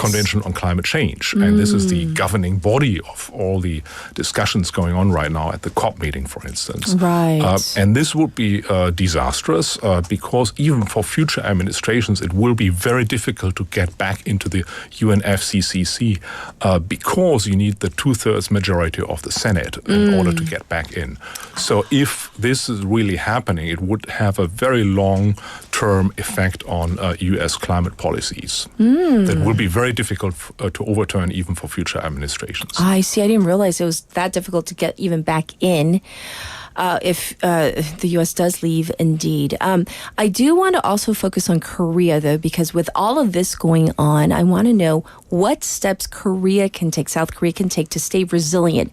Convention on Climate Change. And this is the governing body of all the discussions going on right now at the COP meeting, for instance. Right. And this would be disastrous because even for future administrations, it will be very difficult to get back into the UNFCCC because you need the 2/3 majority of the Senate in order to get back in. So if this is really happening, it would have a very long-term effect on U.S. climate policies. That will be very difficult to overturn even for future administrations. I see. I didn't realize it was that difficult to get even back in. If the U.S. does leave, indeed. I do want to also focus on Korea, though, because with all of this going on, I want to know what steps Korea can take, South Korea can take to stay resilient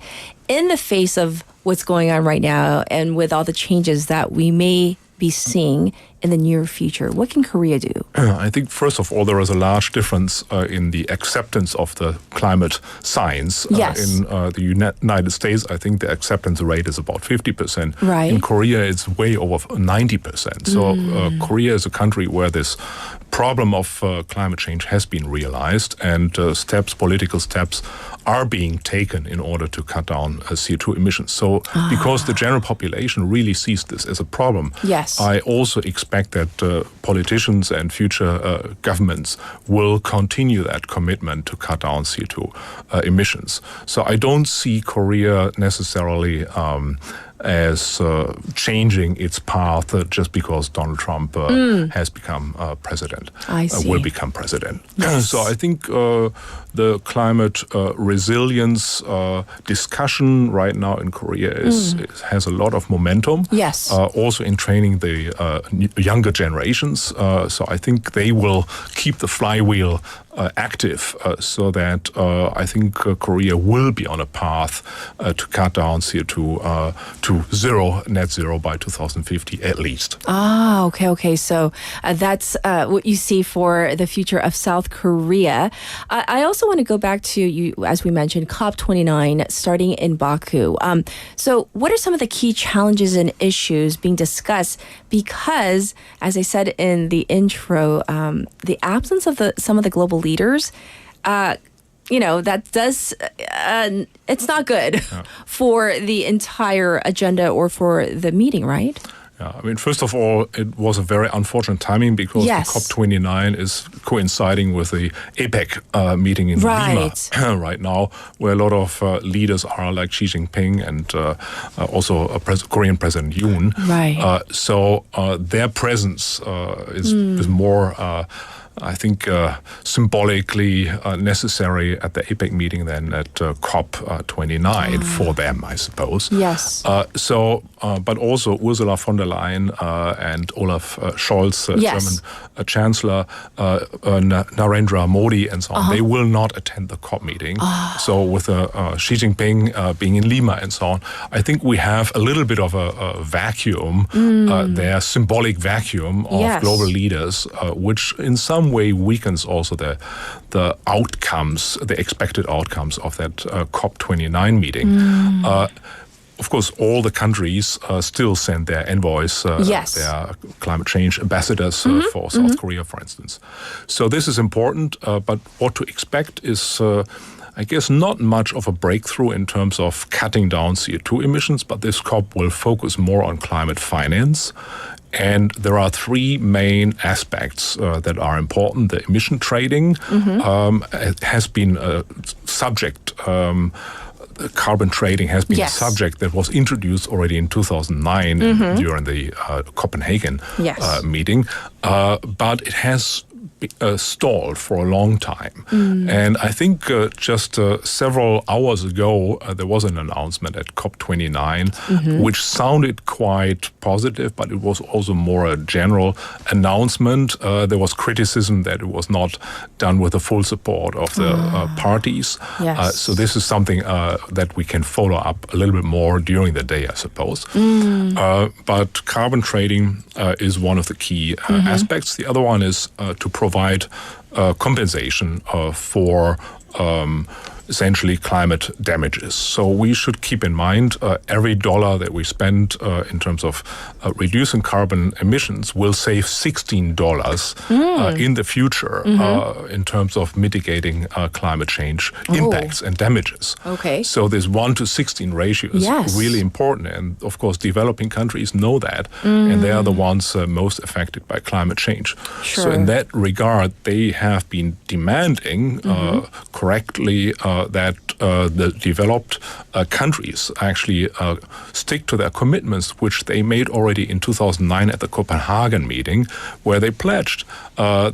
in the face of what's going on right now and with all the changes that we may be seeing in the near future. What can Korea do? I think, first of all, there is a large difference in the acceptance of the climate science. In the United States, I think the acceptance rate is about 50%. Right. In Korea, it's way over 90%. So Korea is a country where this problem of climate change has been realized, and political steps are being taken in order to cut down CO2 emissions. So because the general population really sees this as a problem, I also expect that politicians and future governments will continue that commitment to cut down CO2 emissions. So I don't see Korea necessarily as changing its path just because Donald Trump has become president, will become president. So I think the climate resilience discussion right now in Korea has a lot of momentum. Yes. Also in training the younger generations. So I think they will keep the flywheel active so that I think Korea will be on a path to cut down CO2 to net zero by 2050 at least. Okay. So that's what you see for the future of South Korea. I also want to go back to, you, as we mentioned, COP29 starting in Baku. So what are some of the key challenges and issues being discussed? Because, as I said in the intro, the absence of some of the global leaders, that does, it's not good for the entire agenda or for the meeting, right? Yeah, I mean, first of all, it was a very unfortunate timing because the COP29 is coinciding with the APEC meeting in Lima right now, where a lot of leaders are like Xi Jinping and also Korean President Yoon. Right. So their presence is more, I think, symbolically necessary at the APEC meeting than at COP29 for them, I suppose. Yes. But also Ursula von der Leyen and Olaf Scholz, German Chancellor, Narendra Modi, and so on, they will not attend the COP meeting. So with Xi Jinping being in Lima and so on, I think we have a little bit of a vacuum, their symbolic vacuum of global leaders, which in some way weakens also the outcomes, the expected outcomes of that COP29 meeting. Of course, all the countries still send their envoys, their climate change ambassadors for South Korea, for instance. So this is important, but what to expect is, I guess, not much of a breakthrough in terms of cutting down CO2 emissions, but this COP will focus more on climate finance. And there are three main aspects that are important. The emission trading has been a subject. Carbon trading has been a subject that was introduced already in 2009 during the Copenhagen meeting, but it has stalled for a long time. And I think just several hours ago, there was an announcement at COP29, which sounded quite positive, but it was also more a general announcement. There was criticism that it was not done with the full support of the parties. So this is something that we can follow up a little bit more during the day, I suppose. But carbon trading is one of the key aspects. The other one is to provide compensation for essentially climate damages. So we should keep in mind every dollar that we spend in terms of reducing carbon emissions will save $16 in the future in terms of mitigating climate change impacts and damages. Okay. So this 1 to 16 ratio is really important. And of course, developing countries know that, and they are the ones most affected by climate change. So in that regard, they have been demanding correctly that the developed countries actually stick to their commitments, which they made already in 2009 at the Copenhagen meeting, where they pledged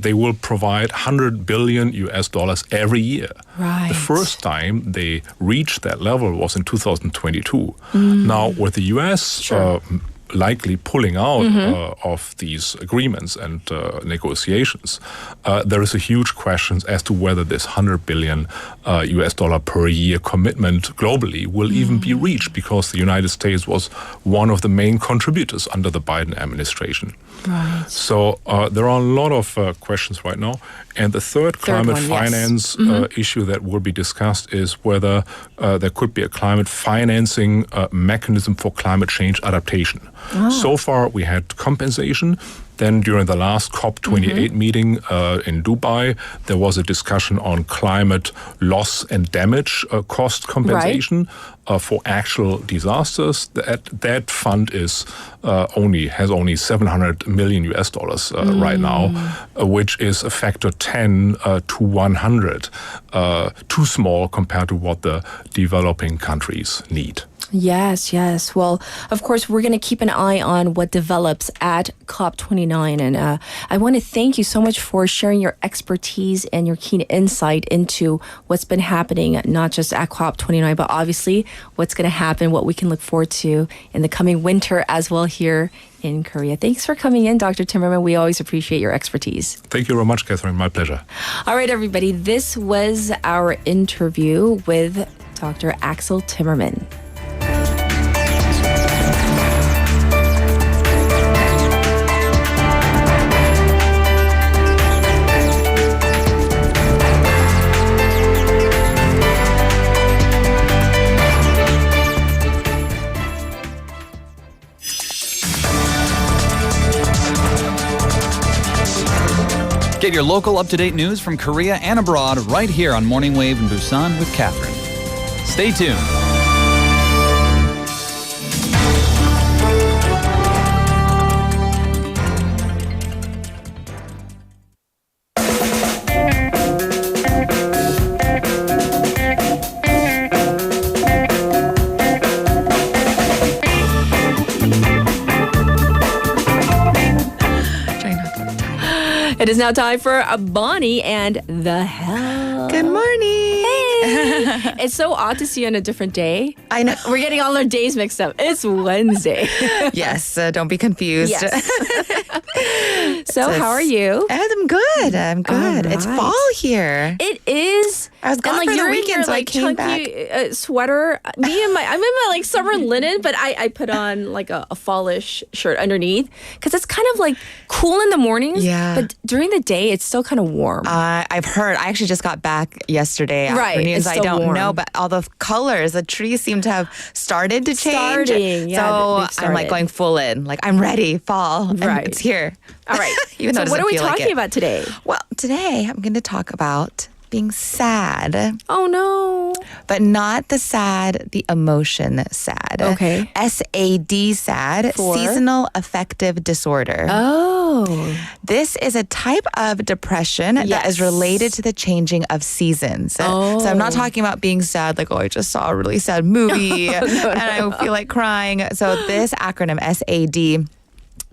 they will provide $100 billion every year. Right. The first time they reached that level was in 2022. Now, with the U.S. likely pulling out of these agreements and negotiations, there is a huge question as to whether this $100 billion per year commitment globally will even be reached, because the United States was one of the main contributors under the Biden administration. Right. So there are a lot of questions right now. And the third climate finance issue that will be discussed is whether there could be a climate financing mechanism for climate change adaptation. So far, we had compensation. Then during the last COP28 meeting in Dubai, there was a discussion on climate loss and damage cost compensation for actual disasters. That fund is has only $700 million right now, which is a factor 10 to 100, too small compared to what the developing countries need. Yes. Well, of course, we're going to keep an eye on what develops at COP29. And I want to thank you so much for sharing your expertise and your keen insight into what's been happening, not just at COP29, but obviously what's going to happen, what we can look forward to in the coming winter as well here in Korea. Thanks for coming in, Dr. Timmermann. We always appreciate your expertise. Thank you very much, Catherine. My pleasure. All right, everybody. This was our interview with Dr. Axel Timmermann. Get your local up-to-date news from Korea and abroad right here on Morning Wave in Busan with Catherine. Stay tuned. It is now time for Bonnie and the Hell. Good morning. Hey. It's so odd to see you on a different day. I know. We're getting all our days mixed up. It's Wednesday. Yes, don't be confused. Yes. So, how are you? I'm good. I'm good. It's fall here. It is. I was gone for the weekend, so I came chunky, back. Sweater. I'm in my like summer linen, but I put on like a fallish shirt underneath because it's kind of like cool in the mornings. Yeah. But during the day, it's still kind of warm. I've heard. I actually just got back yesterday afternoon, so I don't know. But all the colors, the trees seem to have started to change. So I'm like going full in. Like I'm ready. Fall. Right. It's here. All right. Even though so what are we talking about today? Well, today I'm going to talk about being sad. Oh no. But not the sad, the emotion sad. Okay. SAD sad, seasonal affective disorder. Oh. This is a type of depression that is related to the changing of seasons. Oh. So I'm not talking about being sad, like, oh, I just saw a really sad movie and I feel like crying. So this acronym, SAD,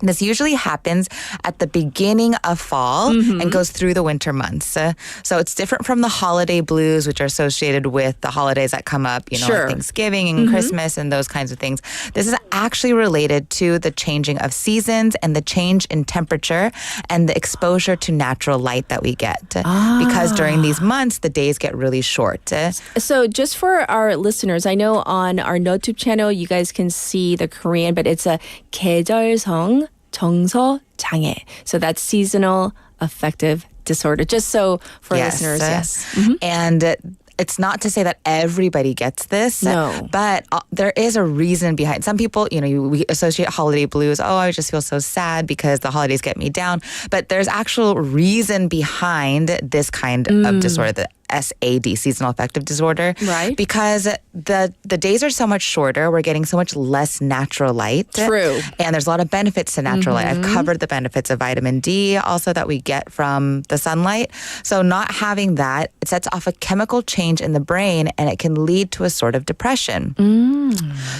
this usually happens at the beginning of fall and goes through the winter months. So it's different from the holiday blues, which are associated with the holidays that come up, like Thanksgiving and Christmas and those kinds of things. This is actually related to the changing of seasons and the change in temperature and the exposure to natural light that we get. Because during these months, the days get really short. So just for our listeners, I know on our NoTube channel, you guys can see the Korean, but it's a 계절성 정서 장애. So that's seasonal affective disorder. Just so for listeners, yes. And it's not to say that everybody gets this. No. But there is a reason behind. Some people, we associate holiday blues. Oh, I just feel so sad because the holidays get me down. But there's actual reason behind this kind of disorder, the SAD, seasonal affective disorder. Right. Because the days are so much shorter. We're getting so much less natural light. True. And there's a lot of benefits to natural light. I've covered the benefits of vitamin D also that we get from the sunlight. So not having that, it sets off a chemical change in the brain and it can lead to a sort of depression.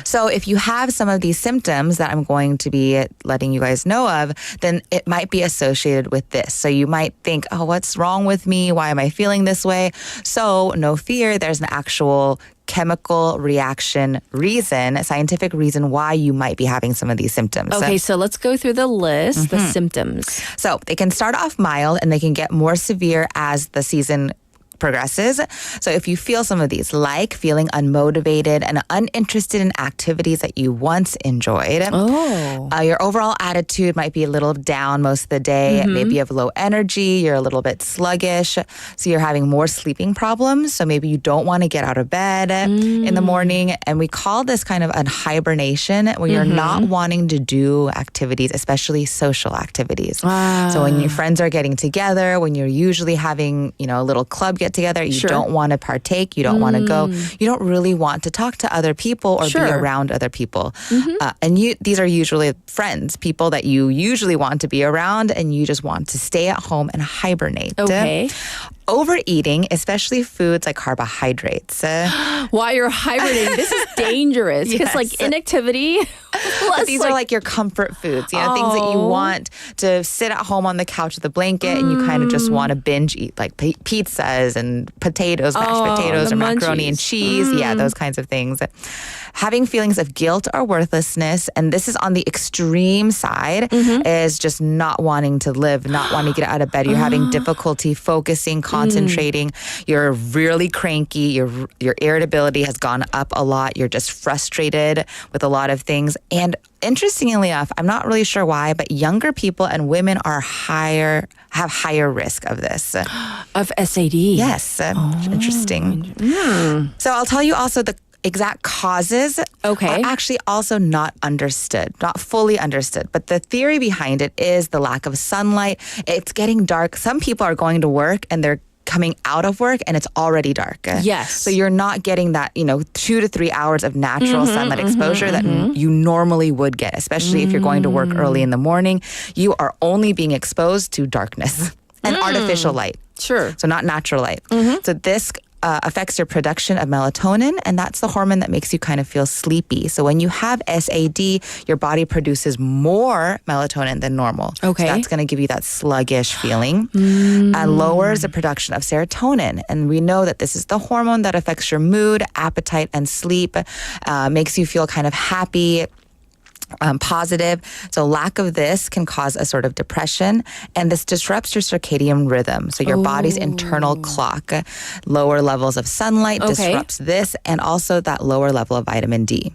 So if you have some of these symptoms that I'm going to be letting you guys know of, then it might be associated with this. So you might think, oh, what's wrong with me? Why am I feeling this way? So no fear, there's an actual chemical reaction reason, a scientific reason why you might be having some of these symptoms. Okay, so let's go through the list, the symptoms. So they can start off mild and they can get more severe as the season progresses. So if you feel some of these, like feeling unmotivated and uninterested in activities that you once enjoyed. Your overall attitude might be a little down most of the day. Maybe you have low energy. You're a little bit sluggish. So you're having more sleeping problems. So maybe you don't want to get out of bed in the morning. And we call this kind of a hibernation where you're not wanting to do activities, especially social activities. So when your friends are getting together, when you're usually having, a little club get together, you don't want to partake, you don't want to go, you don't really want to talk to other people or be around other people. And these are usually friends, people that you usually want to be around and you just want to stay at home and hibernate. Okay. Overeating, especially foods like carbohydrates. While you're hibernating, this is dangerous because like inactivity. But these are like your comfort foods, things that you want to sit at home on the couch with a blanket and you kind of just want to binge eat, like pizzas and potatoes, mashed potatoes or macaroni and cheese. Yeah, those kinds of things. Having feelings of guilt or worthlessness, and this is on the extreme side, is just not wanting to live, not wanting to get out of bed. You're having difficulty focusing, concentrating. You're really cranky. Your irritability has gone up a lot. You're just frustrated with a lot of things. And interestingly enough, I'm not really sure why, but younger people and women have higher risk of this. Of SAD? Yes. Interesting. So I'll tell you also the exact causes are actually also not understood, not fully understood. But the theory behind it is the lack of sunlight. It's getting dark. Some people are going to work and they're coming out of work and it's already dark. Yes. So you're not getting that, 2 to 3 hours of natural sunlight exposure that you normally would get, especially if you're going to work early in the morning. You are only being exposed to darkness and artificial light. Sure. So not natural light. So this affects your production of melatonin, and that's the hormone that makes you kind of feel sleepy. So when you have SAD, your body produces more melatonin than normal. Okay. So that's going to give you that sluggish feeling. And lowers the production of serotonin. And we know that this is the hormone that affects your mood, appetite, and sleep, makes you feel kind of happy, positive. So lack of this can cause a sort of depression, and this disrupts your circadian rhythm. So your body's internal clock. Lower levels of sunlight disrupts this, and also that lower level of vitamin D.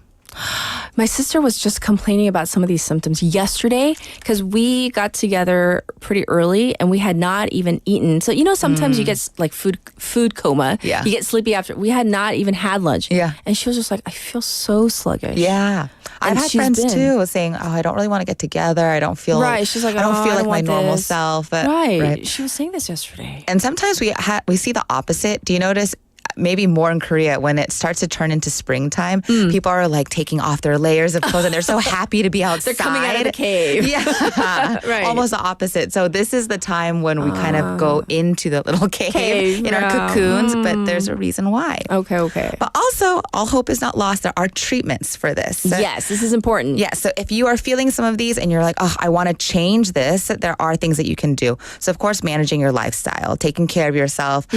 My sister was just complaining about some of these symptoms yesterday because we got together pretty early and we had not even eaten. So, sometimes you get like food coma. Yeah. You get sleepy after. We had not even had lunch. Yeah. And she was just like, I feel so sluggish. Yeah. I've had friends too saying, I don't really want to get together. I don't feel She's like, I don't feel like my normal this. self. Right. She was saying this yesterday. And sometimes we see the opposite. Do you notice? Maybe more in Korea, when it starts to turn into springtime, people are like taking off their layers of clothes and they're so happy to be outside. They're coming out of the cave. Yeah. Right. Almost the opposite. So this is the time when we kind of go into the little cave in our cocoons, but there's a reason why. Okay. But also, all hope is not lost. There are treatments for this. Yes, this is important. Yeah, so if you are feeling some of these and you're like, I want to change this, there are things that you can do. So of course, managing your lifestyle, taking care of yourself,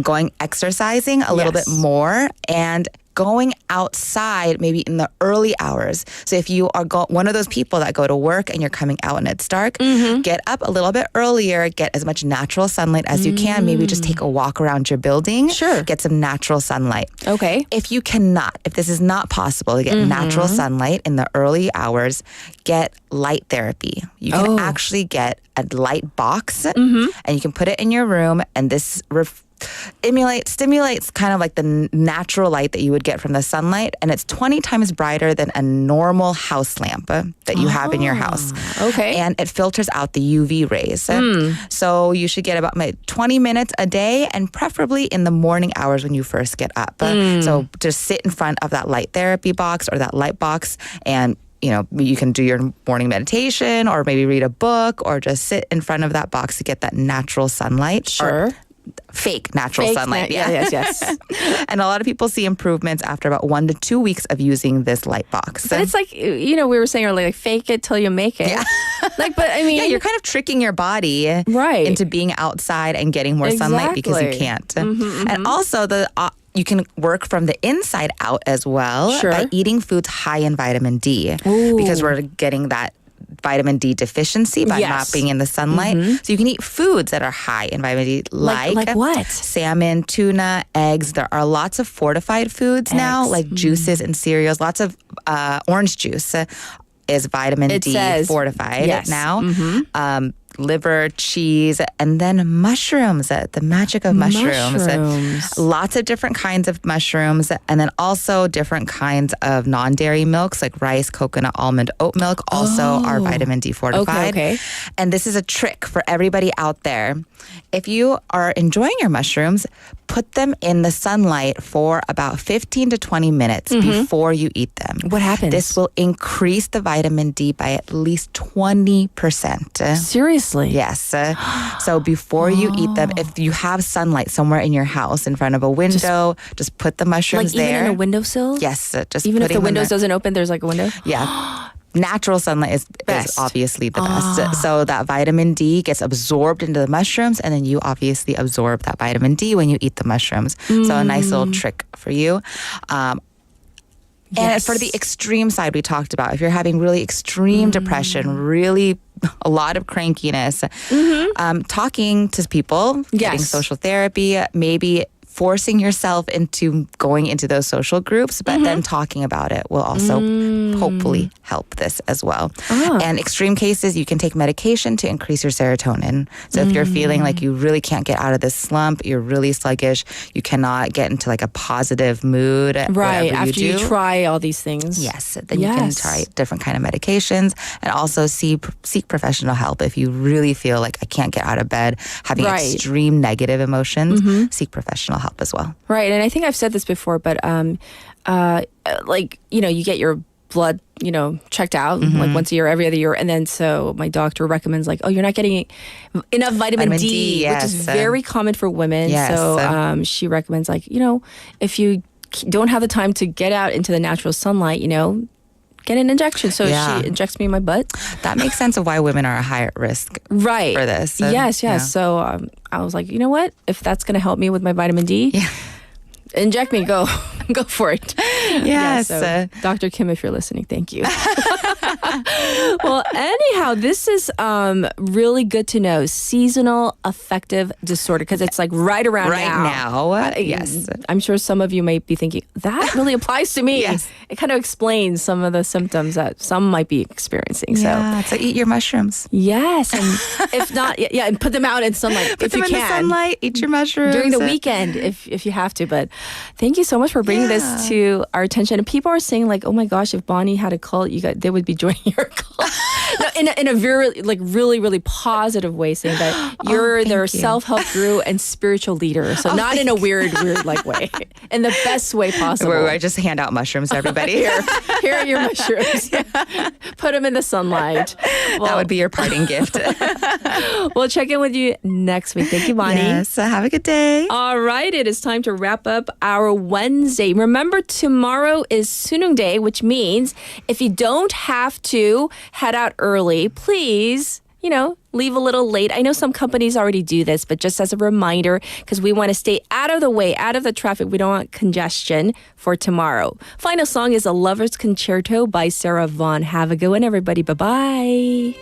going exercising a little bit more, and going outside maybe in the early hours. So if you are one of those people that go to work and you're coming out and it's dark, get up a little bit earlier, get as much natural sunlight as you can. Maybe just take a walk around your building. Sure. Get some natural sunlight. Okay. If this is not possible to get natural sunlight in the early hours, get light therapy. You can actually get a light box and you can put it in your room, and this stimulates kind of like the natural light that you would get from the sunlight, and it's 20 times brighter than a normal house lamp that you have in your house. Okay. And it filters out the UV rays. So you should get about 20 minutes a day, and preferably in the morning hours when you first get up. So just sit in front of that light therapy box or that light box, and you can do your morning meditation or maybe read a book or just sit in front of that box to get that natural sunlight. Sure. Fake natural sunlight. Yes. And a lot of people see improvements after about 1 to 2 weeks of using this light box. But it's like, we were saying earlier, like fake it till you make it. Yeah. But I mean, you're kind of tricking your body into being outside and getting more sunlight because you can't. And also you can work from the inside out as well by eating foods high in vitamin D. Because we're getting that vitamin D deficiency by not being in the sunlight. So you can eat foods that are high in vitamin D, like what? Salmon, tuna, eggs. There are lots of fortified foods now, like juices and cereals. Lots of orange juice is vitamin D fortified now. Liver, cheese, and then mushrooms, the magic of mushrooms. Lots of different kinds of mushrooms, and then also different kinds of non-dairy milks like rice, coconut, almond, oat milk also are vitamin D fortified. Okay. And this is a trick for everybody out there. If you are enjoying your mushrooms, put them in the sunlight for about 15 to 20 minutes before you eat them. What happens? This will increase the vitamin D by at least 20%. Seriously? Yes. So before you eat them, if you have sunlight somewhere in your house in front of a window, just put the mushrooms there. Like even in a windowsill? Yes. Just even if the windows doesn't open, there's like a window? Yeah. Natural sunlight is obviously the best. So that vitamin D gets absorbed into the mushrooms, and then you obviously absorb that vitamin D when you eat the mushrooms. So a nice little trick for you. And for the extreme side we talked about, if you're having really extreme depression, really a lot of crankiness, talking to people, getting social therapy, maybe forcing yourself into going into those social groups, but then talking about it will also hopefully help this as well. And extreme cases, you can take medication to increase your serotonin. So if you're feeling like you really can't get out of this slump, you're really sluggish, you cannot get into like a positive mood. Right, after you try all these things. Yes, then you can try different kind of medications, and also seek professional help if you really feel like I can't get out of bed, having extreme negative emotions, seek professional help as well. Right, and I think I've said this before, but you get your blood, checked out like once a year, every other year. And then so my doctor recommends like, oh, you're not getting enough vitamin D, yes. which is very common for women. Yes. So she recommends like, if you don't have the time to get out into the natural sunlight, get an injection. So she injects me in my butt. That makes sense of why women are a higher risk for this. Yes. Yeah. So I was like, you know what? If that's going to help me with my vitamin D, inject me. Go for it. Yes. So Dr. Kim, if you're listening, thank you. Well, anyhow, this is really good to know. Seasonal affective disorder, because it's like right around now. Yes. I'm sure some of you might be thinking, that really applies to me. Yes. It kind of explains some of the symptoms that some might be experiencing. So eat your mushrooms. Yes. And if not, and put them out in sunlight Put them in the sunlight, eat your mushrooms. During the weekend, if you have to. But thank you so much for bringing this to our attention. And people are saying like, oh my gosh, if Bonnie had a cult, they would be joining your cult. No, in a very really, really positive way, saying that you're their self-help guru and spiritual leader. So not in a weird like way. In the best way possible. Where I just hand out mushrooms to everybody. Here are your mushrooms. Put them in the sunlight. Well, that would be your parting gift. We'll check in with you next week. Thank you, Bonnie. Yes, have a good day. All right, it is time to wrap up our Wednesday. Remember, tomorrow is Sunung Day, which means if you don't have to head out early, please, leave a little late. I know some companies already do this, but just as a reminder, because we want to stay out of the way, out of the traffic. We don't want congestion for tomorrow. Final song is A Lover's Concerto by Sarah Vaughan. Have a good one, everybody. Bye-bye.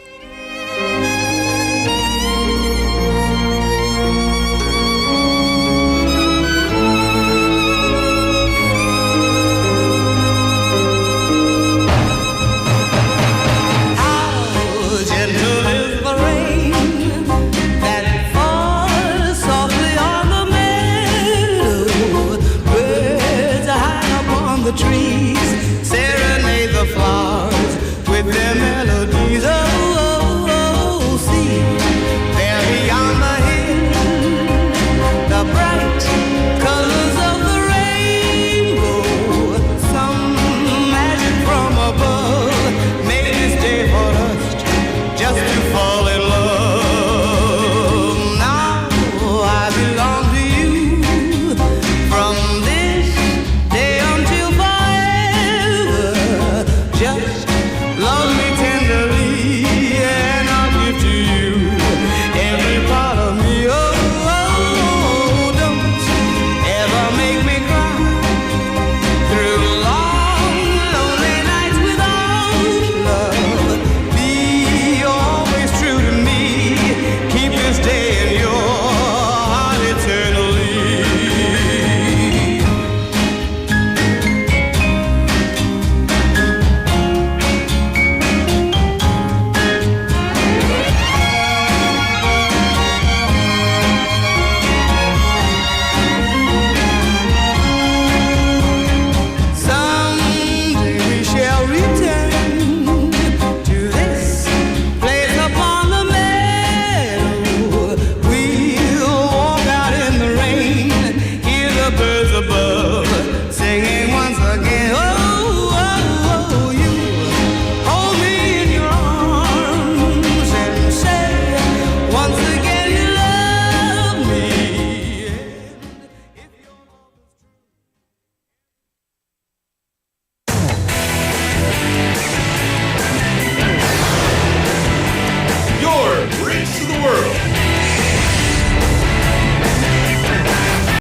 Tree